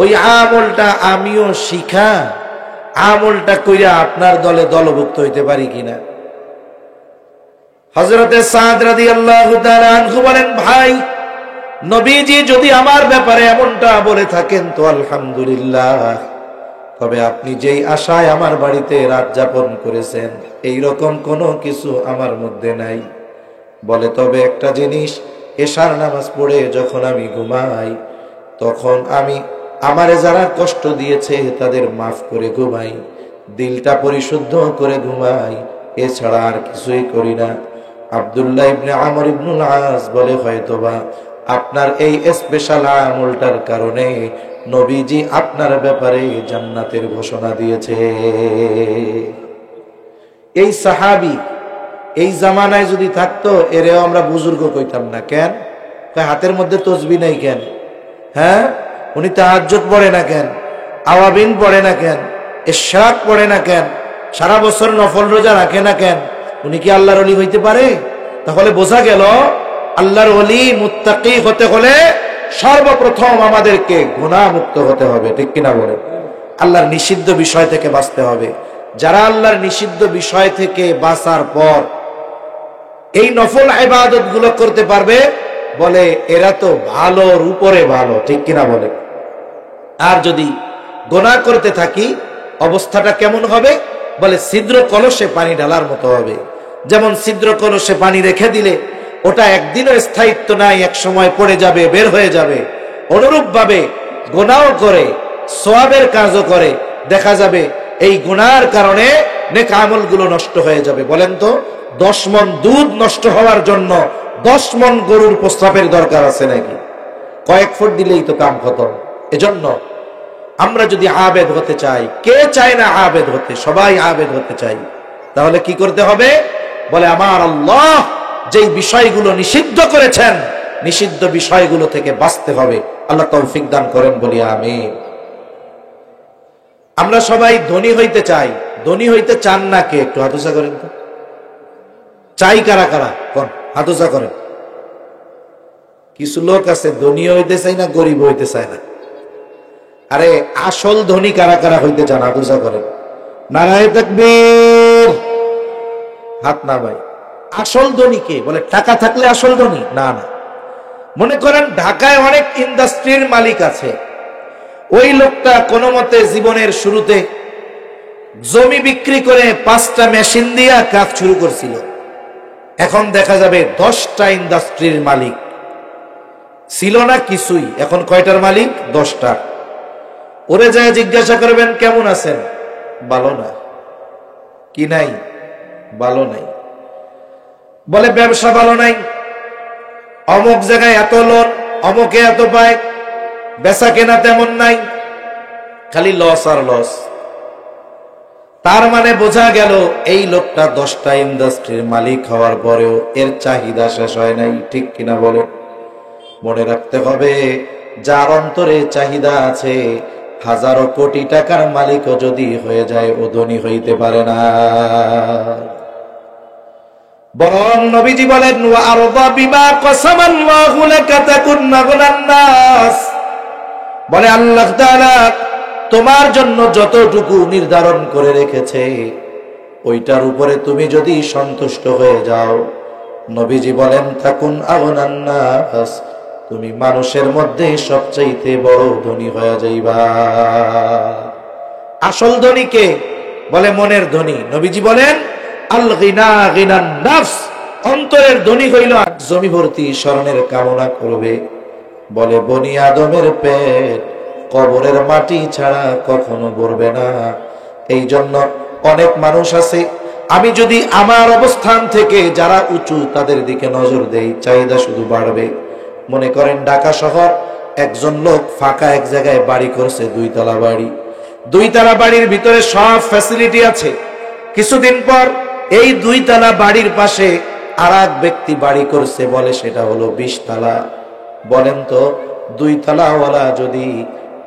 ওই আমলটা আমিও শিখা আমলটা কইরা আপনার দলে দলভুক্ত হইতে পারি কিনা। হযরতে সাদ রাদিয়াল্লাহু তাআলা আনহু বলেন, ভাই নবীজি যদি আমার ব্যাপারে এমনটা বলে থাকেন তো আলহামদুলিল্লাহ, তবে আপনি যেই আশায় আমার বাড়িতে রাত যাপন করেছেন এই রকম কোনো কিছু আমার মধ্যে নাই। বলে তবে একটা জিনিস, এশার নামাজ পড়ে যখন আমি ঘুমাই তখন আমি আমারে যারা কষ্ট দিয়েছে তাদের মাফ করে ঘুমাই, দিলটা পরিশুদ্ধ করে ঘুমাই, এছাড়া আর কিছুই করি না। আব্দুল্লাহ ইবনে আমর ইবনুল আস বলে, হয়তোবা আপনার এই স্পেশাল আমলটার কারণে নবীজি আপনার ব্যাপারে জান্নাতের ঘোষণা দিয়েছে। এই সাহাবী এই জামানায় যদি থাকতো এরেও আমরা বুজুর্গ কইতাম না। কেন? হাতের মধ্যে তসবিহ নাই কেন? হ্যাঁ, উনি তাহাজ্জুদ পড়ে না কেন? আওয়াবিন পড়ে না কেন? ইশরাক পড়ে না কেন? সারা বছর নফল রোজা রাখে না কেন? উনি কি আল্লাহর ওলি হইতে পারে? তাহলে বোঝা গেল আল্লাহর ওলি মুত্তাকি হতে হলে সর্বপ্রথম আমাদেরকে গুনাহ মুক্ত হতে হবে, ঠিক কিনা বলেন? আল্লাহর নিষিদ্ধ বিষয় থেকে বাঁচতে হবে। যারা আল্লাহর নিষিদ্ধ বিষয় থেকে বাঁচার পর এই নফল ইবাদত গুলো করতে পারবে, বলে এরা তো ভালোর উপরে ভালো, ঠিক কিনা বলে? আর যদি গুনাহ করতে থাকি অবস্থাটা কেমন হবে? বলে ছিদ্র কলসে পানি ঢালার মতো হবে। যেমন ছিদ্র কলসে পানি রেখে দিলে ওটা একদিনও স্থায়িত্ব নাই, এক সময় পড়ে যাবে, বের হয়ে যাবে। অনুরূপ ভাবে গুনাহ করে সওয়াবের কাজও করে, দেখা যাবে এই গুনার কারণে নেক আমলগুলো নষ্ট হয়ে যাবে। বলেন তো 10 মণ দুধ নষ্ট হওয়ার জন্য 10 মণ গরুর প্রস্রাবের দরকার আছে নাকি? কয়েক ফুট দিলেই তো কাম খতম। এজন্য আমরা যদি আবেদ হতে চাই, কে চায় না আবেদ হতে? সবাই আবেদ হতে চাই। তাহলে কি করতে হবে? বলে আমার আল্লাহ যেই বিষয়গুলো নিষিদ্ধ করেছেন নিষিদ্ধ বিষয়গুলো থেকে বাঁচতে হবে। আল্লাহ তৌফিক দান করেন, বলি আমিন। আমরা সবাই ধনী হইতে চাই। ধনী হইতে চান না কে? একটু হাতুসা করেন তো। চাই কারা কারা? কোন হাতুসা করেন। কিছু লোক আছে ধনী হইতে চাই না, গরিব হইতে চায় না। আরে আসল ধনী কারা কারা হইতে চান? হাতুসা করেন। নারায়ে তাকবীর। হাত না ভাই। আসল ধনী কে? বলে টাকা থাকলে আসল ধনী? না না। মনে করেন ঢাকায় অনেক ইন্ডাস্ট্রির মালিক আছে, ওই লোকটা কোনো মতে জীবনের শুরুতে জমি বিক্রি করে 5টা মেশিন দিয়ে কাজ শুরু করছিল। এখন দেখা যাবে 10টা ইন্ডাস্ট্রির মালিক। ছিল না কিছুই, এখন কয়টার মালিক? 10টা। ওরে যায় জিজ্ঞাসা করবেন কেমন আছেন? ভালো না। কি নাই? ভালো নাই। বলে ব্যবসা ভালো নাই, অমুক জায়গায় এত লোন, অমুকে এত পায়, বেচা কেনা তেমন নাই, খালি লস আর লস। তার মানে বোঝা গেল এই লোকটা 10টা ইন্ডাস্ট্রির মালিক হওয়ার পরেও এর চাহিদা শেষ হয় নাই, ঠিক কিনা বলে? মনে রাখতে হবে যার অন্তরে চাহিদা আছে, হাজারো কোটি টাকার মালিকও যদি হয়ে যায় ও ধনী হইতে পারে না। বরং নবীজি বলেন ওয়া আরদা বিমা কাসামাল্লাহু লাকা তাকুন আগনান নাস। বলে আল্লাহ তাআলা তোমার জন্য যতটুকু নির্ধারণ করে রেখেছে ওইটার উপরে তুমি যদি সন্তুষ্ট হয়ে যাও, নবীজি বলেন তাকুন আগনান নাস, তুমি মানুষের মধ্যে সবচাইতে বড় ধনী হয়ে যাইবা। আসল ধনী কে? বলে মনের ধনী। নবীজি বলেন আল গিনা গিনান নাফস, অন্তরের ধনী হইল জমি ভর্তি স্মরণের কামনা করবে। বলে বনি আদমের পেট কবরের মাটি ছাড়া কখনো ভরবে না। এই জন্য অনেক মানুষ আছে, আমি যদি আমার অবস্থান থেকে যারা উঁচু তাদের দিকে নজর দেই, চাহিদা শুধু বাড়বে। মনে করেন ঢাকা শহর একজন লোক ফাঁকা এক জায়গায় বাড়ি করছে, 2 তলা বাড়ি। 2 তলা বাড়ির ভিতরে সব ফ্যাসিলিটি আছে। কিছুদিন পর এই 2 তলা বাড়ির পাশে আর এক ব্যক্তি বাড়ি করছে, বলে সেটা হলো 20 তলা। বলেন তো 2 তলাওয়ালা যদি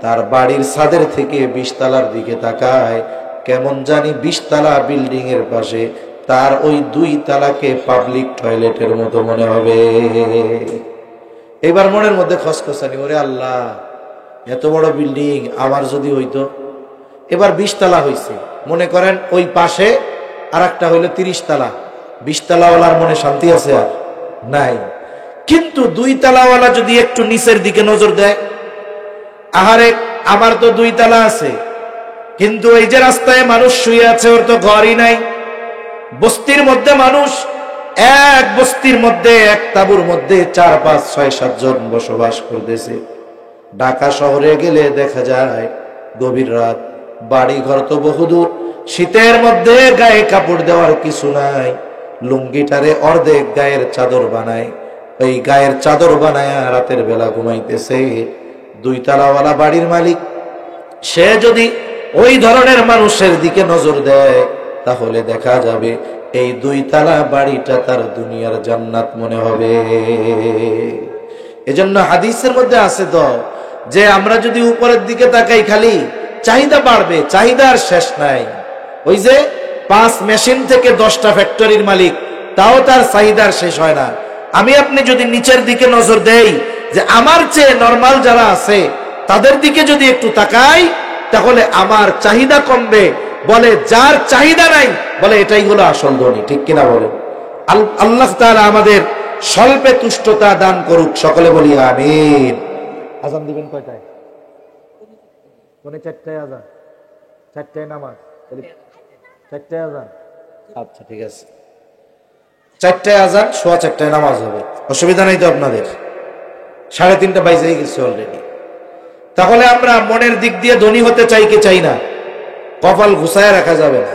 তার বাড়ির ছাদের থেকে 20 তলার দিকে তাকায়, কেমন জানি 20 তলা বিল্ডিং এর পাশে তার ওই 2 তলাকে পাবলিক টয়লেটের মতো মনে হবে। এবার মনের মধ্যে খসখসানি, ওরে আল্লাহ, এত বড় বিল্ডিং আমার যদি হইতো। এবার 20 তলা হইছে, মনে করেন ওই পাশে আর একটা হইলো 30 তলা। 20 তলাওয়ালার মনে শান্তি আছে আর নাই। কিন্তু 2 তলাওয়ালা যদি একটু নিচের দিকে নজর দেয়, আহারে আমার তো 2 তলা আছে, কিন্তু এই যে রাস্তায় মানুষ শুয়ে আছে ওর তো ঘরই নাই। বস্তির মধ্যে মানুষ, এক বস্তির মধ্যে এক তাঁবুর মধ্যে 4, 5, 6, 7 জন বসবাস করতেছে। ঢাকা শহরে গেলে দেখা যায় গভীর রাত, বাড়ি ঘর তো বহুদূর, শীতের মধ্যে গায়ে কাপড় দেওয়ার কিছু নাই, লুঙ্গিটারে অর্ধেক গায়ের চাদর বানায়, ওই গায়ের চাদর বানায় রাতের বেলা ঘুমাইতেছে। 2 তলাওয়ালা বাড়ির মালিক, সে যদি ওই ধরনের মানুষের দিকে নজর দেয় তাহলে দেখা যাবে এই 2 তলা বাড়িটা তার দুনিয়ার জান্নাত মনে হবে। এজন্য হাদিসের মধ্যে আছে তো যে আমরা যদি উপরের দিকে তাকাই খালি চাহিদা বাড়বে, চাহিদার শেষ নাই। ওই যে 5 মেশিন থেকে 10টা ফ্যাক্টরির মালিক, তাও তার চাহিদার শেষ হয় না। আমি আপনি যদি নিচের দিকে নজর দেই, যে আমার চেয়ে নরমাল যারা আছে তাদের দিকে যদি একটু তাকাই, তাহলে আমার চাহিদা কমবে। বলে যার চাহিদা নাই, বলে এটাই হলো আসল ধনী। ঠিক কিনা বলেন? আল্লাহ তাআলা আমাদের স্বল্পে তুষ্টতা দান করুক, সকলে বলি আমিন। আজান দিবেন কয়টায়? 4টায় আজান, 4টায় নামাজ, 4টায় আজান। আচ্ছা ঠিক আছে, 4টায় আজান, 4:15 নামাজ হবে, অসুবিধা নাই তো আপনাদের? 3:30 বাজে গেছে অলরেডি। তাহলে আমরা মনের দিক দিয়ে ধনী হতে চাই কি চাই না? কপাল ঘুষায় রাখা যাবে না।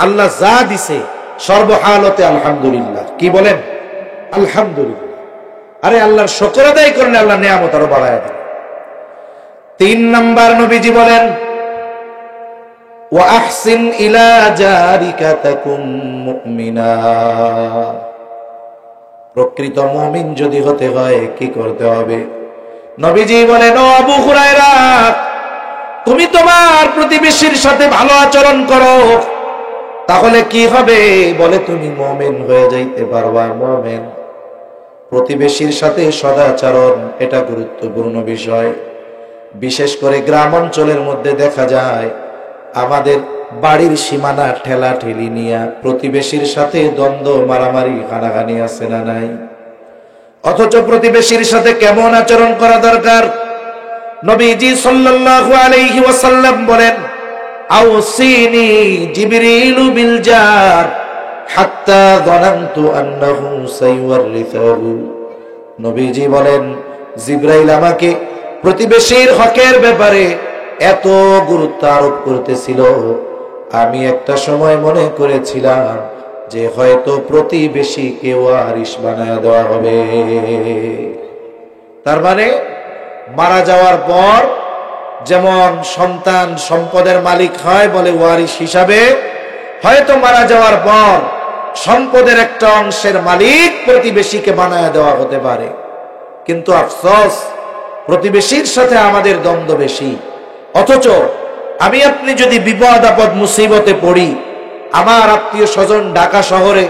আল্লাহ যা দিছে সর্বহালতে আলহামদুলিল্লাহ। কি বলেন? আলহামদুলিল্লাহ। আরে আল্লাহর শুকর আদায় করলে আল্লাহ নিয়ামত আরো বাড়ায় দেন। 3 নাম্বার নবীজি বলেন, ওয়া আহসিন ইলা জারিকা তাকুম মুমিনা। প্রকৃত মুমিন যদি হতে হয় কি করতে হবে? নবীজি বলেন, ও আবু হুরায়রা, তুমি তোমার প্রতিবেশীর সাথে ভালো আচরণ করো, তাহলে কি হবে? বলে তুমি মুমিন হয়ে যাইতে পারবা। মুমিন, প্রতিবেশীর সাথে সদাচরণ, এটা গুরুত্বপূর্ণ বিষয়। বিশেষ করে গ্রাম অঞ্চলের মধ্যে দেখা যায় আমাদের বাড়ির সীমানা ঠেলা ঠেলি নিয়ে প্রতিবেশীর সাথে দ্বন্দ্ব, মারামারি, হানাহানি আছে না নাই? অথচ প্রতিবেশীর সাথে কেমন আচরণ করা দরকার? নবীজি সাল্লাল্লাহু আলাইহি ওয়াসাল্লাম বলেন, আউসিনি জিবরিলু বিল জার হাত্তা যানানতু আন্নাহু সাইওয়ারিসাহু। নবীজি বলেন, জিবরাইল আমাকে প্রতিবেশীর হকের ব্যাপারে এত গুরুত্ব আরোপ করতেছিল, আমি একটা সময় মনে করেছিলাম যে হয়তো প্রতিবেশীকে ওয়ারিশ বানায় দেওয়া হবে। তার মানে মারা যাওয়ার পর যেমন সন্তান সম্পদের মালিক হয় বলে ওয়ারিশ হিসাবে, হয়তো মারা যাওয়ার পর সম্পদের একটা অংশের মালিক প্রতিবেশীকে বানায় দেওয়া হতে পারে। কিন্তু আফসোস, প্রতিবেশীর সাথে আমাদের দ্বন্দ্ব বেশি। অথচ আমি আপনি যদি বিপদ আপদ মুসিবতে পড়ি, আমার আত্মীয় স্বজন ঢাকা শহরে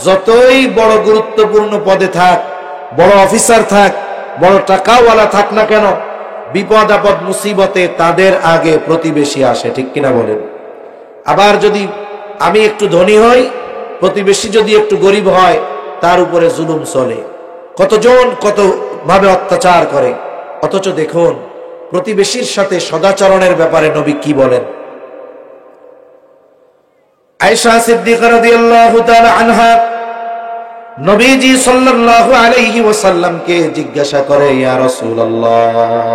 যতই বড় গুরুত্বপূর্ণ পদে থাক, বড় অফিসার থাক, বড় টাকাওয়ালা থাক না কেন, বিপদ আপদ মুসিবতে তাদের আগে প্রতিবেশী আসে। ঠিক কিনা বলেন? আবার যদি আমি একটু ধনী হই, প্রতিবেশী যদি একটু গরিব হয়, তার উপরে জুলুম চলে, কতজন কত ভাবে অত্যাচার করে। অথচ দেখুন প্রতিবেশীর সাথে সদাচরণের ব্যাপারে নবী কি বলেন। আয়েশা সিদ্দিকা রাদিয়াল্লাহু তাআলা আনহা নবীজি সাল্লাল্লাহু আলাইহি ওয়াসাল্লামকে জিজ্ঞাসা করে, ইয়া রাসূলুল্লাহ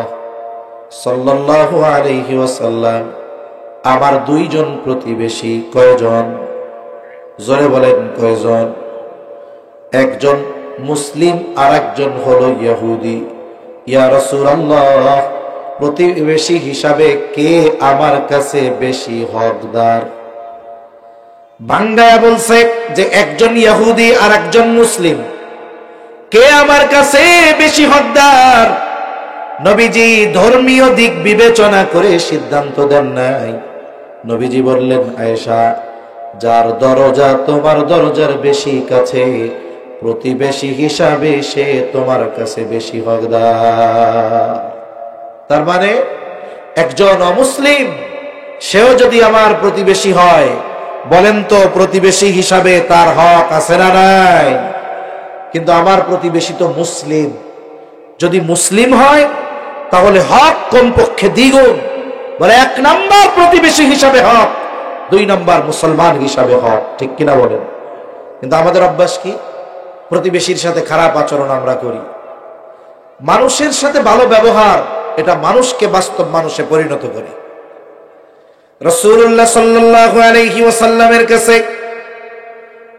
সাল্লাল্লাহু আলাইহি ওয়াসাল্লাম, আমার 2 জন প্রতিবেশী কয়জন? জোরে বলেন কয়জন? একজন মুসলিম আর একজন হলো ইহুদি। ইয়া রাসূলুল্লাহ, প্রতিবেশী হিসাবে কে আমার কাছে বেশি হকদার? বাংলায় বলছে যে একজন ইহুদি আর একজন মুসলিম, কে আমার কাছে বেশি হকদার? নবীজি ধর্মীয় দিক বিবেচনা করে সিদ্ধান্ত দেন নাই। নবীজি বললেন, আয়েশা, যার দরজা তোমার দরজার বেশি কাছে, প্রতিবেশী হিসাবে সে তোমার কাছে বেশি হকদার। তার মানে একজন অমুসলিম সেও যদি আমার প্রতিবেশী হয়, বলেন তো প্রতিবেশী হিসাবে তার হক আছে না নাই? কিন্তু আমার প্রতিবেশী তো মুসলিম। যদি মুসলিম হয় তাহলে হক কমপক্ষে দ্বিগুণ। বলে 1 নাম্বার প্রতিবেশী হিসাবে হক, 2 নাম্বার মুসলমান হিসাবে হক। ঠিক কিনা বলেন? কিন্তু আমাদের অভ্যাস কি? প্রতিবেশীর সাথে খারাপ আচরণ আমরা করি। মানুষের সাথে ভালো ব্যবহার এটা মানুষকে বাস্তব মানুষে পরিণত করে। রাসূলুল্লাহ সাল্লাল্লাহু আলাইহি ওয়াসাল্লামের কাছে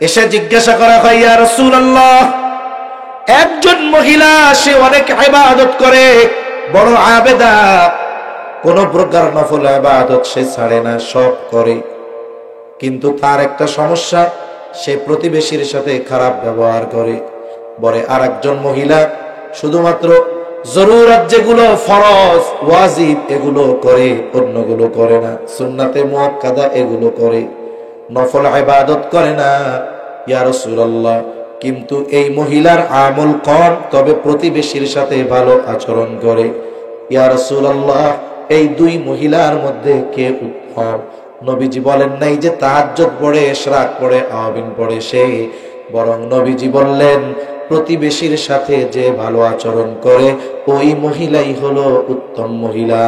এসে জিজ্ঞাসা করা হয়, ইয়া রাসূলুল্লাহ, একজন মহিলা সে অনেক ইবাদত করে, বড় আবেদা, কোন প্রকার নফল ইবাদত সে ছাড়ে না, সব করে, কিন্তু তার একটা সমস্যা, সে প্রতিবেশীর সাথে খারাপ ব্যবহার করে। বলে আরেকজন মহিলা শুধুমাত্র জরুরত যেগুলো ফরজ ওয়াজিব এগুলো করে, অন্যগুলো করে না, সুন্নাতে মুআক্কাদা এগুলো করে, নফল ইবাদত করে না। ইয়া রাসূলুল্লাহ, কিন্তু এই মহিলার আমল কম, তবে প্রতিবেশীর সাথে ভালো আচরণ করে। ইয়া রাসূলুল্লাহ, এই 2 মহিলার মধ্যে কে উত্তম? নবীজি বলেন নাই যে তাহাজ্জুদ পড়ে, ইশরাক পড়ে, আওয়াবিন পড়ে সে, বরং নবীজি বললেন প্রতিবেশীর সাথে যে ভালো আচরণ করে ওই মহিলাই হলো উত্তম মহিলা।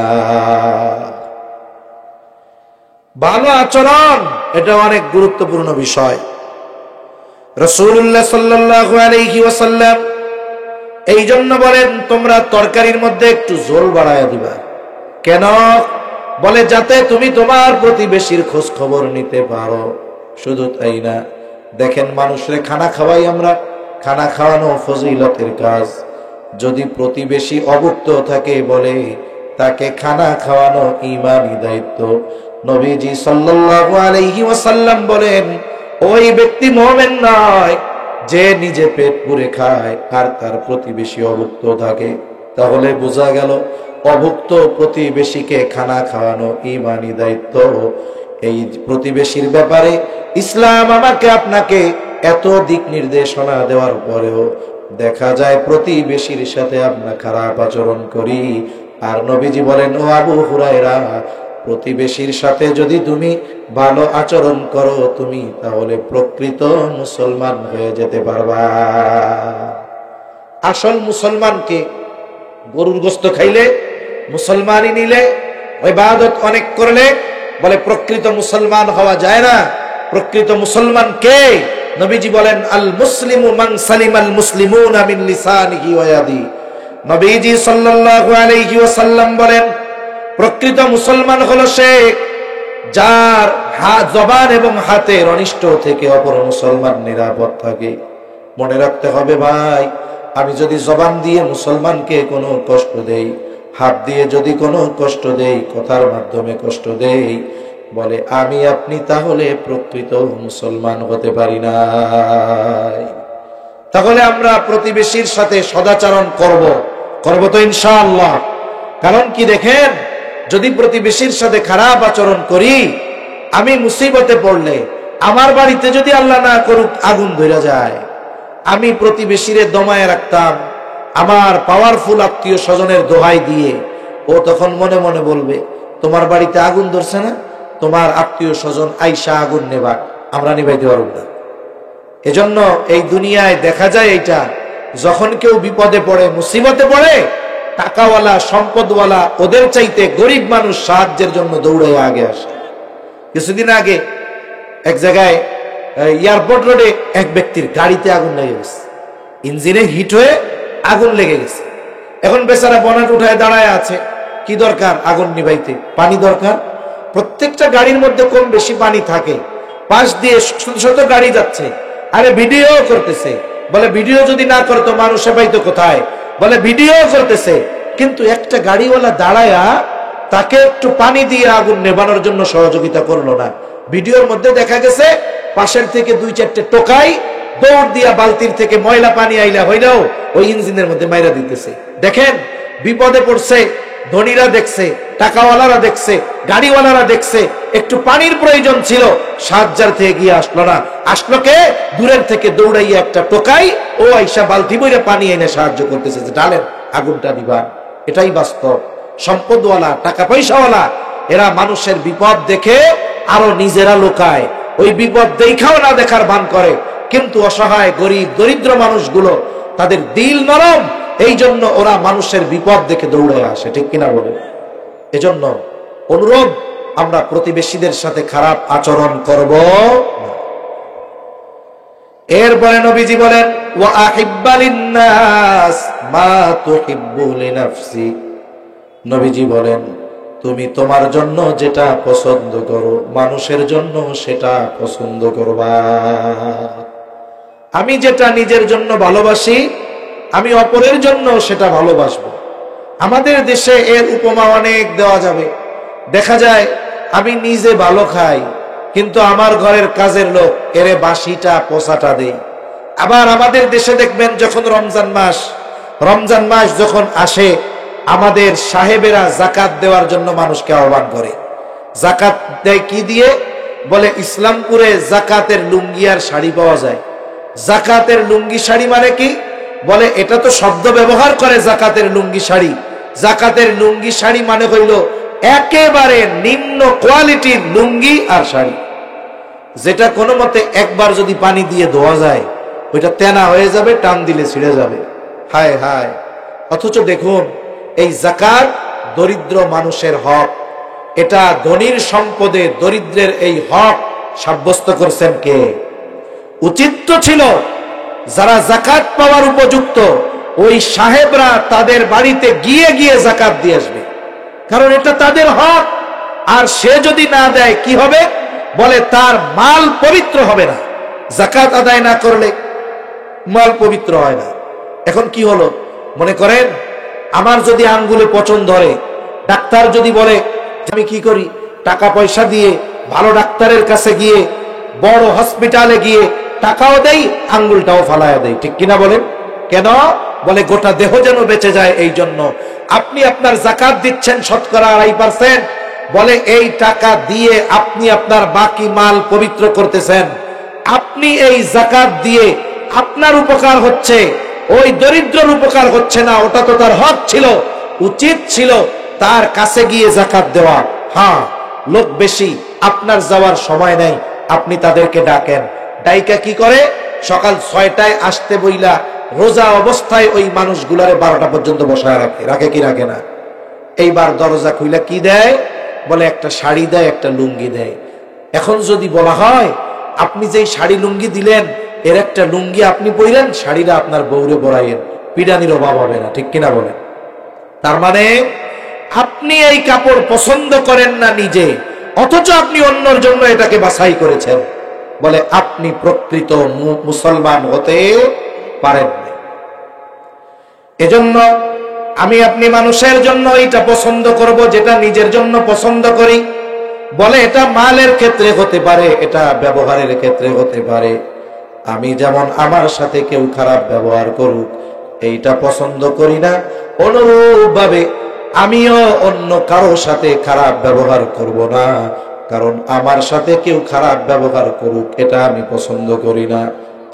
ভালো আচরণ এটা অনেক গুরুত্বপূর্ণ বিষয়। রাসূলুল্লাহ সাল্লাল্লাহু আলাইহি ওয়াসাল্লাম এই জন্য বলেন তোমরা তরকারির মধ্যে একটু ঝোল বাড়ায়া দিবা। কেন? বলে যাতে তুমি তোমার প্রতিবেশীর খোঁজ খবর নিতে পারো। শুধু তাই না, দেখেন মানুষরে খানা খাওয়াই আমরা, খানা খাওয়ানো ফজিলতের কাজ। যদি প্রতিবেশী অভুক্ত থাকে বলে তাকে খানা খাওয়ানো ঈমানি দায়িত্ব। নবীজি সাল্লাল্লাহু আলাইহি ওয়াসাল্লাম বলেন ওই ব্যক্তি মুমিন নয় যে নিজে পেট পুরে খায় আর তার প্রতিবেশী অভুক্ত থাকে। তাহলে বোঝা গেল অভুক্ত প্রতিবেশীকে খানা খাওয়ানো ঈমানি দায়িত্ব। এই প্রতিবেশীর ব্যাপারে ইসলাম আমাকে আপনাকে এত দিক নির্দেশনা দেওয়ার পরেও দেখা যায় প্রতিবেশীর সাথে আমরা খারাপ আচরণ করি। আর নবীজি বলেন, ও আবু হুরায়রা, প্রতিবেশীর সাথে যদি তুমি ভালো আচরণ করো তুমি তাহলে প্রকৃত মুসলমান হয়ে যেতে পারবা। আসল মুসলমানকে গরুর গোশত খাইলে, মুসলমানই নিলে, ইবাদত অনেক করলে বলে প্রকৃত মুসলমান হওয়া যায় না। প্রকৃত মুসলমান কে? নবীজি বলেন আল মুসলিমু মান সালিমাল মুসলিমুনা মিন লিসানিহি ওয়া ইয়াদি। নবীজি সাল্লাল্লাহু আলাইহি ওয়াসাল্লাম বলেন প্রকৃত মুসলমান হলো সে যার জবান এবং হাতের অনিষ্ট থেকে অপর মুসলমান নিরাপদ থাকে। মনে রাখতে হবে ভাই, আমি যদি জবান দিয়ে মুসলমানকে কোনো কষ্ট দেই, হাত দিয়ে যদি কোনো কষ্ট দেই, কথার মাধ্যমে কষ্ট দেই, বলে আমি আপনি তাহলে প্রকৃত মুসলমান হতে পারি না। তাহলে আমরা প্রতিবেশীর সাথে সদাচরণ করব তো ইনশাআল্লাহ। কারণ কি দেখেন, যদি প্রতিবেশীর সাথে খারাপ আচরণ করি, আমি মুসিবতে পড়লে, আমার বাড়িতে যদি আল্লাহ না করুক আগুন ধরে যায়, আমি প্রতিবেশীরে দমায় রাখতাম আমার পাওয়ারফুল আত্মীয় স্বজনের দোহাই দিয়ে। ও তখন মনে মনে বলবে তোমার বাড়িতে আগুন ধরছে না, তোমার আত্মীয় স্বজন আইসা আগুন নেবা, আমরা নিভাইতে পারব না। এজন্য এই দুনিয়ায় দেখা যায় এইটা, যখন কেউ বিপদে পড়ে, মুসিবতে পড়ে, টাকাওয়ালা সম্পদওয়ালা ওদের চাইতে গরিব মানুষ সাহায্যের জন্য দৌড়ে আগে আসে। কিছুদিন আগে এক জায়গায় এয়ারপোর্ট রোডে এক ব্যক্তির গাড়িতে আগুন লেগে গেছে, ইঞ্জিনে হিট হয়ে আগুন লেগে গেছে। এখন বেচারা বনেট উঠায় দাঁড়ায় আছে। কি দরকার? আগুন নিভাইতে পানি দরকার। প্রত্যেকটা গাড়ির মধ্যে কম বেশি পানি থাকে, পাশ দিয়ে শত শত গাড়ি যাচ্ছে, আরে ভিডিও করতেছে। বলে ভিডিও যদি না করতো মানুষে পাইতো কোথায়? বলে ভিডিও করতেছে, কিন্তু একটা গাড়িওয়ালা দাঁড়ায়া তাকে একটু পানি দিয়ে আগুন নেভানোর জন্য সহযোগিতা করলো না। ভিডিওর মধ্যে দেখা গেছে পাশের থেকে 2-4টে টোকাই দৌড় দিয়া বালতির থেকে ময়লা পানি আইলা হইলেও ওই ইঞ্জিনের মধ্যে মাইরা দিতেছে। দেখেন বিপদে পড়ছে, ধনীরা দেখছে, টাকাওয়ালারা দেখছে, গাড়িওয়ালারা দেখছে, একটু পানির প্রয়োজন ছিল, সাহায্যার থেকে গিয়ে আসলো না, আসলো কে? দূরের থেকে দৌড়াইয়া একটা টোকাই, ও আইসা বালতি বইরে পানি এনে সাহায্য করতেছে যে ঢালেন, আগুনটা নিবা। এটাই বাস্তব। সম্পদওয়ালা, টাকা পয়সাওয়ালা, এরা মানুষের বিপদ দেখে আরো নিজেরা লুকায়, ওই বিপদ দেখাও না দেখার ভান করে। কিন্তু অসহায় গরিব দরিদ্র মানুষগুলো, তাদের দিল নরম, এই জন্য ওরা মানুষের বিপদ দেখে দৌড়ে আসে, ঠিক কিনা বলে? এজন্য অনুরোধ, আমরা প্রতিবেশীদের সাথে খারাপ আচরণ করব না। এরপরে নবীজি বলেন, ওয়া আহিব্বা লিন্নাস মা তুহিব্বু লিনাফসি। নবীজি বলেন, তুমি তোমার জন্য যেটা পছন্দ করো, মানুষের জন্য সেটা পছন্দ করবা। আমি যেটা নিজের জন্য ভালোবাসি, আমি অপরের জন্য সেটা ভালোবাসবো। আমাদের দেশে এর উপমা অনেক দেওয়া যাবে। দেখা যায় আমি নিজে ভালো খাই, কিন্তু আমার ঘরের কাজের লোক এরে বাসিটা পোষাটা দেই। আবার আমাদের দেশে দেখবেন যখন রমজান মাস যখন আসে, আমাদের সাহেবেরা জাকাত দেওয়ার জন্য মানুষকে আহ্বান করে। জাকাত দেয় কি দিয়ে? বলে ইসলামপুরে জাকাতের লুঙ্গি আর শাড়ি পাওয়া যায়। জাকাতের লুঙ্গি শাড়ি মানে কি? বলে এটা তো শব্দ ব্যবহার করে জাকাতের লুঙ্গি শাড়ি। জাকাতের লুঙ্গি শাড়ি মানে হইল একেবারে নিম্ন কোয়ালিটির লুঙ্গি আর শাড়ি, যেটা কোনো মতে একবার যদি পানি দিয়ে ধোয়া যায় ওইটা তেনা হয়ে যাবে, টান দিলে ছিঁড়ে যাবে। হায় হায়! অথচ দেখুন, এই জাকাত দরিদ্র মানুষের হক, এটা ধনীর সম্পদে দরিদ্রের এই হক সাব্যস্ত করছেন কে? উচিত তো ছিল যারা জাকাত পাওয়ার উপযুক্ত ওই সাহেবরা তাদের বাড়িতে গিয়ে গিয়ে জাকাত দিয়ে আসবে, কারণ এটা তাদের হক। আর সে যদি না দেয় কি হবে? বলে তার মাল পবিত্র হবে না। জাকাত আদায় না করলে মাল পবিত্র হয় না। এখন কি হলো? মনে করেন আমার যদি আঙ্গুলে পচন ধরে, ডাক্তার যদি বলে, আমি কি করি? টাকা পয়সা দিয়ে ভালো ডাক্তারের কাছে গিয়ে, বড় হসপিটালে গিয়ে টাকাও দেই, আঙ্গুলটাও ফালায়া দেই, ঠিক কিনা বলেন? কেন? বলে গোটা দেহ যেন বেঁচে যায়। এই জন্য আপনি আপনার জাকাত দিচ্ছেন শতকরা 2.5%, বলে এই টাকা দিয়ে আপনি আপনার বাকি মাল পবিত্র করতেছেন। আপনি এই জাকাত দিয়ে আপনার উপকার হচ্ছে, ওই দরিদ্রের উপকার হচ্ছে না। ওটা তো তার হক ছিল, উচিত ছিল তার কাছে গিয়ে জাকাত দেওয়া। হ্যাঁ, লোক বেশি, আপনার যাওয়ার সময় নাই, আপনি তাদেরকে ডাকেন। ডাইকা কি করে? সকাল 6টায় আসতে বইলা রোজা অবস্থায় ওই মানুষগুলারে 12টা পর্যন্ত বসায় রাখে কি রাখে না? এইবার দরজা খুইলা কি দেয়? বলে একটা শাড়ি দেয়, একটা লুঙ্গি দেয়। এখন যদি বলা হয় আপনি যেই শাড়ি লুঙ্গি দিলেন এর একটা লুঙ্গি আপনি পরলেন, শাড়িটা আপনার বউরে পরাইয়েন, পিডানির অভাব হবে না, ঠিক কিনা বলেন? তার মানে আপনি এই কাপড় পছন্দ করেন না নিজে, অথচ আপনি অন্যর জন্য এটাকে বাছাই করেছেন। বলে আপনি প্রকৃত মুসলমান হতে পারেন না। এজন্য আমি আপনি মানুষের জন্য এটা পছন্দ করব যেটা নিজের জন্য পছন্দ করি। বলে এটা মালের ক্ষেত্রে হতে পারে, এটা ব্যবহারের ক্ষেত্রে হতে পারে। আমি যেমন আমার সাথে কেউ খারাপ ব্যবহার করুক এইটা পছন্দ করি না, অনুরূপভাবে আমিও অন্য কারো সাথে খারাপ ব্যবহার করব না, কারণ আমার সাথে কেউ খারাপ ব্যবহার করুক এটা আমি পছন্দ করি না।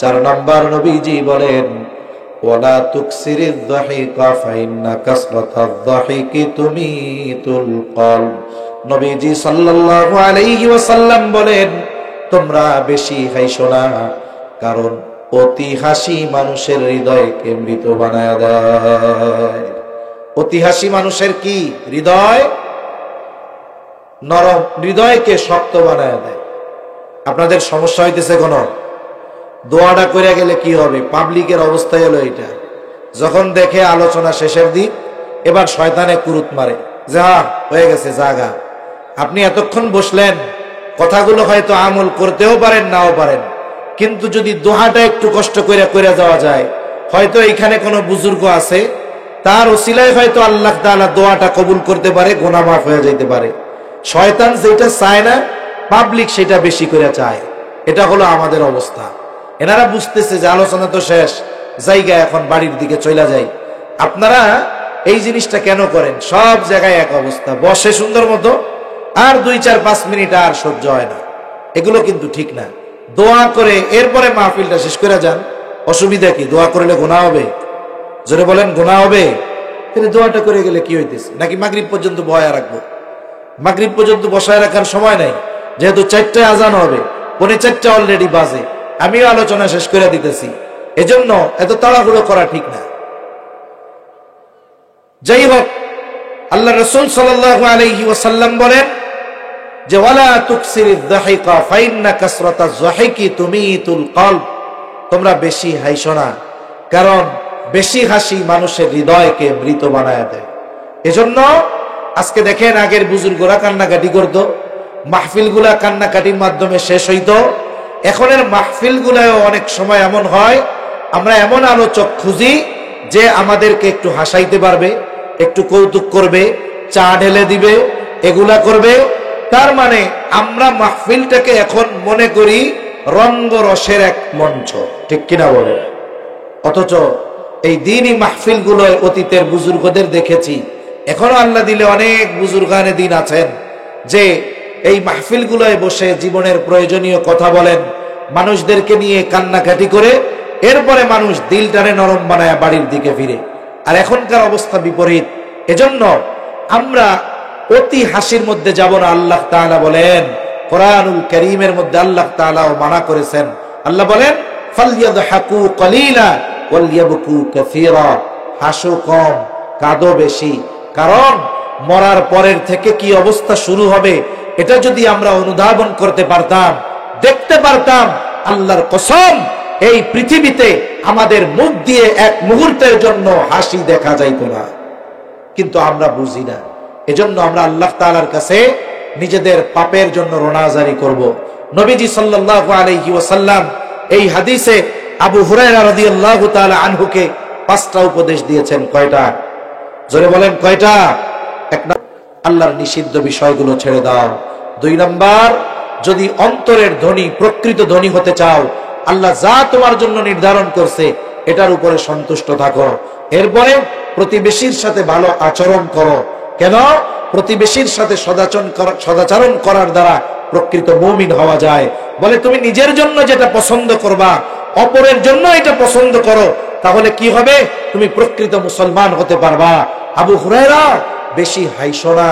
4 নম্বর নবীজি বলেন, ওয়ালা তুকসিরিদ যাহিকা ফাইন্না কাসরাতাদ যাহিকি তুমিতুল কলব। নবীজি সাল্লাল্লাহু আলাইহি ওয়াসাল্লাম বলেন, তোমরা বেশি হাসো না, কারণ অতি হাসি মানুষের হৃদয়কে মৃত বানায় দেয়। অতি হাসি মানুষের কি? হৃদয় নরম, হৃদয়কে শক্ত বানায় দেয়। আপনাদের সমস্যা হইতেছে কোন? দোয়াটা করে গেলে কি হবে? পাবলিকের অবস্থা হলো এটা, যখন দেখে আলোচনা শেষের দিক, এবার শয়তানে কুরুত মারে যে হ্যাঁ হয়ে গেছে জাগা। আপনি এতক্ষণ বসলেন, কথাগুলো হয়তো আমল করতেও পারেন নাও পারেন, কিন্তু যদি দোহাটা একটু কষ্ট করে করে যাওয়া যায়, হয়তো এখানে কোনো বুজুর্গ আছে, তার ওসিলায় হয়তো আল্লাহ তাআলা দোয়াটা কবুল করতে পারে, গুনাহ মাফ হয়ে যাইতে পারে। শয়তান যেটা চায় না, পাবলিক সেটা বেশি করে চায়। এটা হলো আমাদের অবস্থা। এনারা বুঝতেছে যে আলোচনা তো শেষ, জায়গা এখন বাড়ির দিকে চলে যায়। আপনারা এই জিনিসটা কেন করেন? সব জায়গায় এক অবস্থা, বসে সুন্দর মতো আর 2-4-5 মিনিট আর সহ্য হয় না, এগুলো কিন্তু ঠিক না। দোয়া করে এরপরে মাহফিলটা শেষ করে যান, অসুবিধা কি? দোয়া করলে গুনাহ হবে? জোরে বলেন, গুনাহ হবে? কিন্তু দোয়াটা করে গেলে কি হইতেছে? নাকি মাগরিব পর্যন্ত বয়া রাখবো? মাগরিব পর্যন্ত বসায় রাখার সময় নাই, যেহেতু 4টায় আজান হবে, 3:45 অলরেডি বাজে, আমিও আলোচনা শেষ করে দিতেছি, এজন্য এত তাড়াহুড়ো করা ঠিক না। যাই হোক, আল্লাহ রাসূল সাল্লাল্লাহু আলাইহি ওয়াসাল্লাম বলেন যে ওয়ালা তুকসিরিয যাহিকা ফাইন্না কাসরাতায যাহিকি তুমিতুল কলব, তোমরা বেশি হাসো না, কারণ বেশি হাসি মানুষের হৃদয়কে মৃত বানায় দেয়। এজন্য আজকে দেখেন, আগের বুজুর্গরা কান্নাকাটি করতো, মাহফিলগুলা কান্নাকাটির মাধ্যমে শেষ হইতো। এখনের মাহফিলগুলাও অনেক সময় এমন হয়, আমরা এমন আলোচক খুঁজি যে আমাদেরকে একটু হাসাইতে পারবে, একটু কৌতুক করবে, চা ঢেলে দিবে, এগুলা করবে। তার মানে আমরা মাহফিলটাকে এখন মনে করি রঙ্গরসের এক মঞ্চ, ঠিক কিনা বলে? অথচ এই দিনই মাহফিলগুলোয় অতীতের বুজুর্গদের দেখেছি, এখনো আল্লাহ দিলে অনেক বুজুর্গানে দিন আছেন যে এই মাহফিলগুলোয় বসে জীবনের প্রয়োজনীয় কথা বলেন, মানুষদেরকে নিয়ে কান্নাকাটি করে, এরপরে মানুষ দিল টানে নরম বানায় বাড়ির দিকে ফিরে। আর এখনকার অবস্থা বিপরীত। এজন্য আমরা অতি হাসির মধ্যে যাব না। আল্লাহ তাআলা বলেন কোরআনুল কারীমের মধ্যে, আল্লাহ তাআলাও মানা করেছেন। আল্লাহ বলেন ফালইয়াদহাকু কলিলা ওয়ালইয়াবকু কাসীরা, হাসো কম, কাঁদো বেশি, কারণ মরার পরের থেকে কি অবস্থা শুরু হবে এটা যদি আমরা অনুধাবন করতে পারতাম, দেখতে পারতাম, আল্লাহর কসম এই পৃথিবীতে আমাদের মুখ দিয়ে এক মুহূর্তের জন্য হাসি দেখা যাইত না। কিন্তু আমরা বুঝি না, এজন্য আমরা আল্লাহ তাআলার কাছে নিজেদের পাপের জন্য রোনাজারি করব। নবীজি সাল্লাল্লাহু আলাইহি ওয়াসাল্লাম এই হাদিসে আবু হুরায়রা রাদিয়াল্লাহু তাআলা আনহুকে 5টা উপদেশ দিয়েছেন। কয়টা? জোরে বলেন, কয়টা? এক নম্বর, আল্লাহর নিষিদ্ধ বিষয়গুলো ছেড়ে দাও। 2 নম্বর, যদি অন্তরের ধনী, প্রকৃত ধনী হতে চাও, আল্লাহ যা তোমার জন্য নির্ধারণ করছে এটার উপরে সন্তুষ্ট থাকো। এরপরে প্রতিবেশীর সাথে ভালো আচরণ করো। কেন? প্রতিবেশীর সাথে সদাচরণ করার দ্বারা প্রকৃত মুমিন হওয়া যায়। বলে তুমি নিজের জন্য যেটা পছন্দ করবা, অপরের জন্য এটা পছন্দ করো, তাহলে কি হবে? তুমি প্রকৃত মুসলমান হতে পারবা। আবু হুরায়রা, বেশি হাসো না,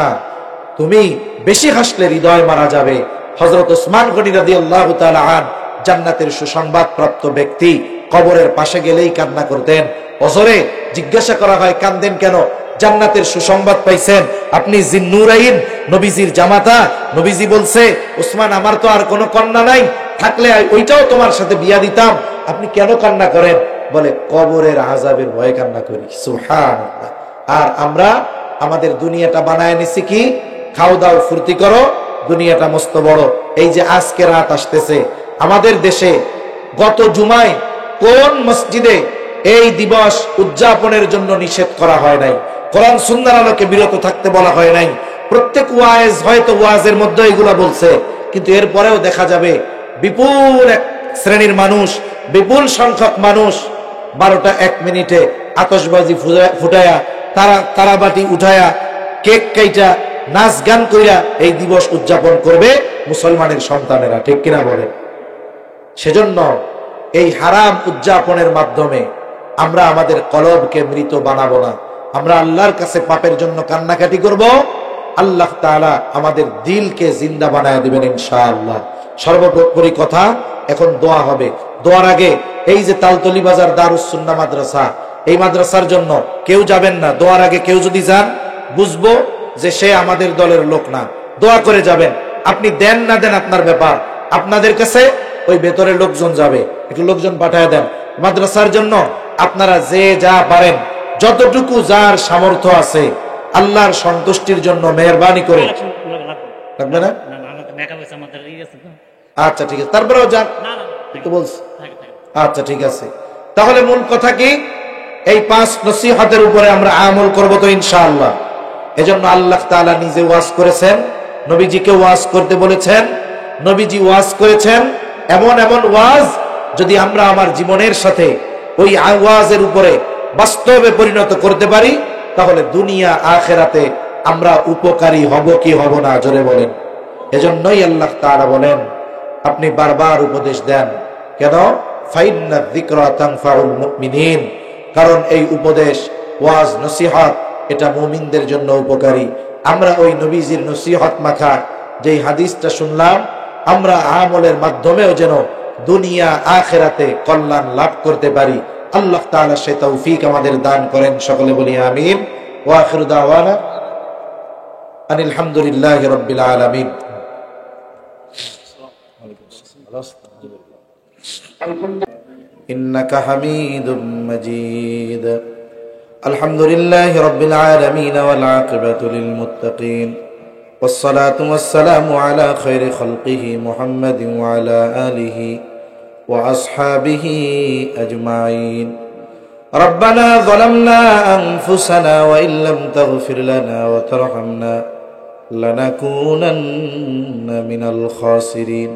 তুমি বেশি হাসলে হৃদয় মারা যাবে। হযরত ওসমান গনি রাদিয়াল্লাহু তাআলা আন, জান্নাতের সুসংবাদ প্রাপ্ত ব্যক্তি, কবরের পাশে গেলেই কান্না করতেন। অজরে জিজ্ঞাসা করা হয় কান্দেন কেন? জান্নাতের সুসংবাদ পাইছেন, আপনি জিন্নুরাইন, নবীজির জামাতা। নবীজি বলছে, ওসমান আমার তো আর কোনো কন্যা নাই, থাকলে ওইটাও তোমার সাথে বিয়া দিতাম, আপনি কেন কান্না করেন? বলে কবরের আযাবের ভয়ে কান্না করি। সুবহানাল্লাহ। আর আমরা আমাদের দুনিয়াটা বানায় নিছি কি? খাও দাও ফুর্তি করো, দুনিয়াটা মস্ত বড়। এই যে আজকে রাত আসতেছে আমাদের দেশে, গত জুমায় কোন মসজিদে এই দিবস উদযাপনের জন্য নিষেধ করা হয় নাই? কোরআন সুন্নাহর আলোকে বিরত থাকতে বলা হয় নাই? প্রত্যেক ওয়াজ হয়তো ওয়াজের মধ্যে এগুলা বলছে, কিন্তু এরপরেও দেখা যাবে বিপুল এক শ্রেণীর মানুষ, বিপুল সংখ্যক মানুষ 12টা 1 মিনিটে আতশবাজি ফুটায়া, তারাবাটি উঠায়া, কেক কাইটা, নাচ গান কইরা এই দিবস উদযাপন করবে মুসলমানের সন্তানেরা, ঠিক কিনা বলে? সেজন্য এই হারাম উদযাপনের মাধ্যমে আমরা আমাদের কলবকে মৃত বানাবো না। আমরা আল্লাহর কাছে পাপের জন্য কান্নাকাটি করব, আল্লাহ তাআলা আমাদের দিলকে জিন্দা বানায় দিবেন ইনশাআল্লাহ। সর্বোপরি কথা, এখন দোয়া হবে। দোয়ার আগে এই যে তালতলি বাজার দারুস সুন্নাহ মাদ্রাসা, এই মাদ্রাসার জন্য কেউ যাবেন না। দোয়ার আগে কেউ যদি যান, বুঝবো যে সে আমাদের দলের লোক না। দোয়া করে যাবেন। আপনি দেন না দেন আপনার ব্যাপার, আপনাদের কাছে ওই ভেতরের লোকজন যাবে, একটু লোকজন পাঠায় দেন মাদ্রাসার জন্য। আপনারা যে যা পারেন, যতটুকু যার সামর্থ্য আছে, আল্লাহর সন্তুষ্টির জন্য মেহেরবানি করে। লাগবে না? আচ্ছা ঠিক আছে, তারপরেও যান একটু বলছি। আচ্ছা ঠিক আছে, তাহলে মূল কথা কি? এই 5 নসিহতের উপরে আমরা আমল করব তো ইনশাআল্লাহ। এজন্য আল্লাহ তাআলা নিজে ওয়াজ করেছেন, নবীজিকে ওয়াজ করতে বলেছেন, নবীজি ওয়াজ করেছেন। এমন এমন ওয়াজ যদি আমরা আমার জীবনের সাথে ওই ওয়াজের উপরে বাস্তবে পরিণত করতে পারি, তাহলে দুনিয়া আখিরাতে আমরা উপকারী হব কি হব না, জোরে বলেন। এজন্যই আল্লাহ তাআলা বলেন, আপনি বারবার উপদেশ দেন কেন? ফাইন্না যিকরা তানফাউল মুমিনিন, কারণ এই উপদেশ, ওয়াজ, নসিহত এটা মুমিনদের জন্য উপকারী। আমরা ওই নবীজির নসিহত মাখা যেই হাদিসটা শুনলাম, আমরা আমলের মাধ্যমেও যেন দুনিয়া আখিরাতে কল্যাণ লাভ করতে পারি। আল্লাহ তাআলা সে তৌফিক আমাদের দান করেন। সকলে বলি আমিন। ওয়া আখিরু দাওয়ানা আনিল হামদুলিল্লাহি রাব্বিল আলামিন। إنك حميد مجيد. الحمد لله رب العالمين والعاقبة للمتقين والصلاة والسلام على خير خلقه محمد وعلى آله وأصحابه أجمعين. ربنا ظلمنا أنفسنا وإن لم تغفر لنا وترحمنا لنكونن من الخاسرين.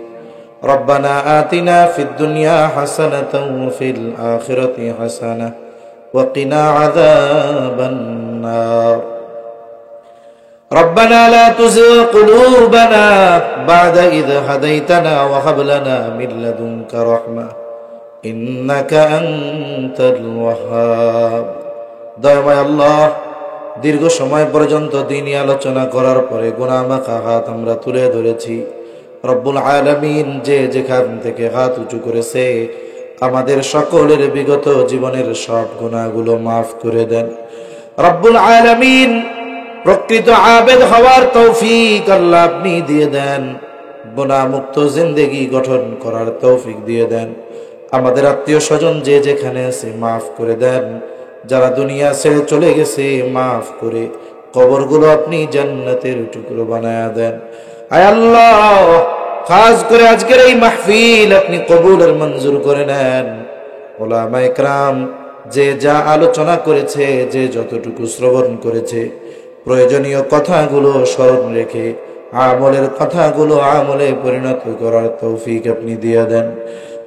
ربنا آتنا في الدنيا حسنة وفي الآخرة حسنة وقنا عذاب النار. ربنا لا تزغ قلوبنا بعد إذ هديتنا وهب لنا من لدنك رحمة إنك أنت الوهاب. দয়াময় আল্লাহ, দীর্ঘ সময় পর্যন্ত দ্বীনি আলোচনা করার পরে গুনাহ মাখা হাত আমরা তুলে ধরেছি। রব্বুল আলামিন যে যেখান থেকে হাত উঁচু করেছে আমাদের সকলের বিগত জীবনের সব গুনাহগুলো মাফ করে দেন। রব্বুল আলামিন প্রকৃত আবেদ হওয়ার তৌফিক আল্লাহ আপনি দিয়ে দেন। গুনাহ মুক্ত জিন্দেগি গঠন করার তৌফিক দিয়ে দেন। আমাদের আত্মীয় স্বজন যে যেখানে আছে মাফ করে দেন। যারা দুনিয়া ছেড়ে চলে গেছে মাফ করে কবরগুলো আপনি জান্নাতের টুকরো বানায়া দেন। আয় আল্লাহ, খাস করে আজকের এই মাহফিল আপনি কবুল আর মঞ্জুর করে নেন। উলামায়ে কেরাম যে যা আলোচনা করেছে, যে যতটুকু শ্রবণ করেছে, প্রয়োজনীয় কথাগুলো স্মরণ রেখে আমলের কথাগুলো আমলে পরিণত করার তৌফিক আপনি দিয়ে দেন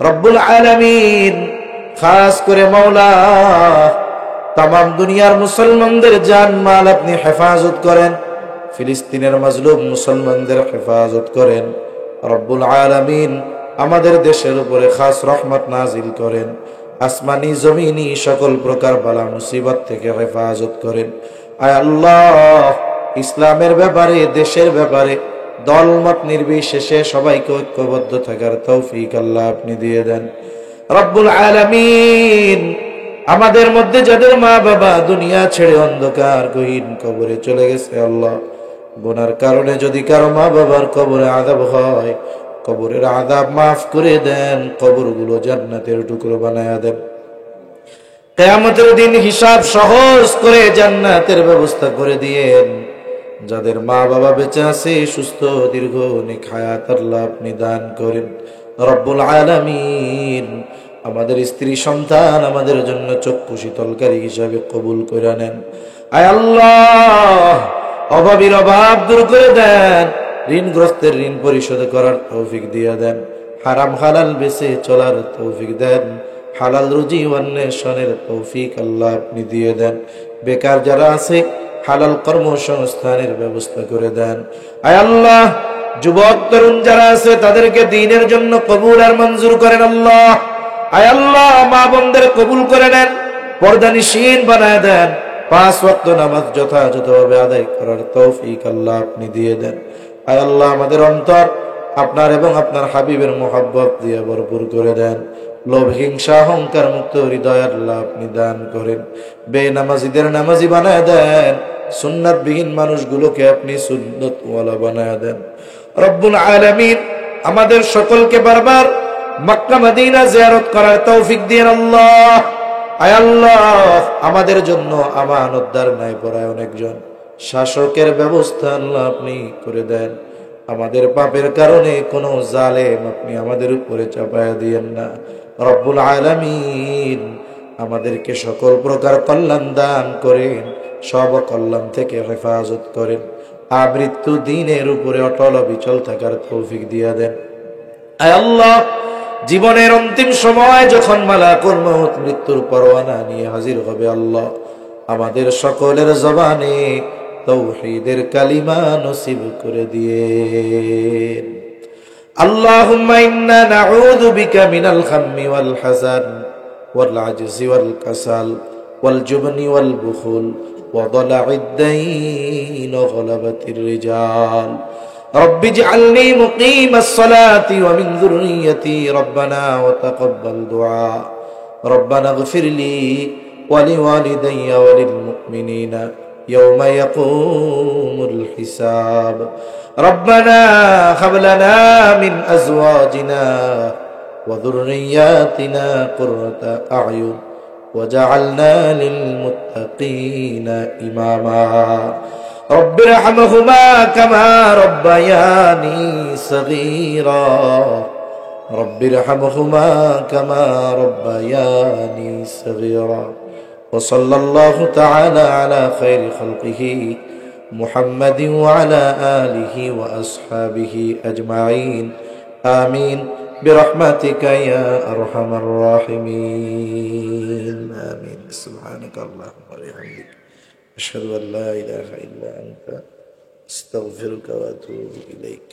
রব্বুল আলামিন। খাস করে মাওলা, তামাম দুনিয়ার মুসলমানদের জান মাল আপনি হেফাজত করেন। ফিলিস্তিনের মাজলুম মুসলমানদের হেফাজত করেন রব্বুল আলামিন। আমাদের দেশের উপরে খাস রহমত নাজিল করেন। আসমানি জমিনি সকল প্রকার বালা মুসিবত থেকে হেফাজত করেন। আয় আল্লাহ, ইসলামের ব্যাপারে, দেশের ব্যাপারে দলমত নির্বিশেষে সবাইকে ঐক্যবদ্ধ থাকার তৌফিক আল্লাহ আপনি দিয়ে দেন রব্বুল আলামিন। আমাদের মধ্যে যাদের মা বাবা দুনিয়া ছেড়ে অন্ধকার গহীন কবরে চলে গেছে, আল্লাহ গুনার কারণে যদি কারো মা বাবার কবরে আযাব হয়, কবরের আযাব মাফ করে দেন, কবরগুলো জান্নাতের টুকরো বানায়া দেন। কিয়ামতের দিন হিসাব সহজ করে জান্নাতের ব্যবস্থা করে দিয়েন। যাদের মা বাবা বেঁচে আছে, সুস্থ দীর্ঘ নেক হায়াত আল্লাহ আপনি দান করেন রব্বুল আলামিন। আমাদের স্ত্রী সন্তান আমাদের জন্য চক্ষু শীতলকারী হিসাবে কবুল করে নেন। আয় আল্লাহ, অভাবীর অভাব দূর করে দেন, ঋণগ্রস্তের ঋণ পরিশোধ করার তৌফিক দিয়ে দেন। হারাম হালাল বেঁচে চলার তৌফিক দেন। হালাল রুজি অন্বেষণের তৌফিক আল্লাহ আপনি দিয়ে দেন। বেকার যারা আছে হালাল কর্মসংস্থানের ব্যবস্থা করে দেন। আয় আল্লাহ, যুবক তরুণ যারা আছে তাদেরকে দ্বীনের জন্য কবুল আর মঞ্জুর করেন আল্লাহ। আয় আল্লাহ, মা বোনদের কবুল করে নেন, পর্দানিশীন বানায় দেন, 5 ওয়াক্ত নামাজ যথাযথভাবে আদায় করার তৌফিক আল্লাহ আপনি দিয়ে দেন। আয় আল্লাহ, আমাদের অন্তর আপনার এবং আপনার হাবিবের মোহাব্বত দিয়ে ভরপুর করে দেন। লোভ, হিংসা, অহংকার মুক্ত হৃদয় আল্লাহ আপনি দান করেন। বেনামাজিদের নামাজি বানায় দেন। সুন্নাতবিহীন মানুষগুলোকে আপনি সুন্নতওয়ালা বানায় দেন রব্বুল আলামিন। আমাদের সকলকে বারবার মক্কা মদিনা জিয়ারত করার তৌফিক দিন আল্লাহ। আয় আল্লাহ, আমাদের জন্য আমানতদার ন্যায়পরায়ণ একজন শাসকের ব্যবস্থা আল্লাহ আপনি করে দেন। আমাদের পাপের কারণে কোনো জালেম আপনি আমাদের উপরে চাপায়া দিয়েন না রব্বুল আলামিন। আমাদেরকে সকল প্রকার কল্যাণ দান করেন, সব কল্যাণ থেকে হেফাজত করেন। আমৃত্যু দ্বীনের উপরে অটল অবিচল থাকার তৌফিক দিয়ে দেন। আয় আল্লাহ, জীবনের অন্তিম সময় যখন মালাকুল মউত মৃত্যুর পরোয়ানা নিয়ে হাজির হবে, আল্লাহ আমাদের সকলের জবানে তাওহীদের কালিমা নসিব করে দিয়েন। আল্লাহুম্মা ইন্না নাউযু বিকা মিনাল খাম্মি ওয়াল হাযান ওয়াল আজজি ওয়াল কাসাল ওয়াল জুবনি ওয়াল বুখুল ওয়া দালা'id দাইন ওয়া গলাবাতির রিজাল। رب اجعلني مقيم الصلاة ومن ذريتي ربنا وتقبل دعاء ربنا اغفر لي ولوالدي وللمؤمنين يوم يقوم الحساب ربنا هب لنا من أزواجنا وذرياتنا قرة أعين وجعلنا للمتقين إماما رب ارحمهما كما ربياني صغيرا رب ارحمهما كما ربياني صغيرا وصلى الله تعالى على خير خلقه محمد وعلى آله وأصحابه أجمعين آمين برحمتك يا أرحم الراحمين آمين سبحانك اللهم وبحمدك أشهد أن لا إله إلا أنت أستغفرك وأتوب إليك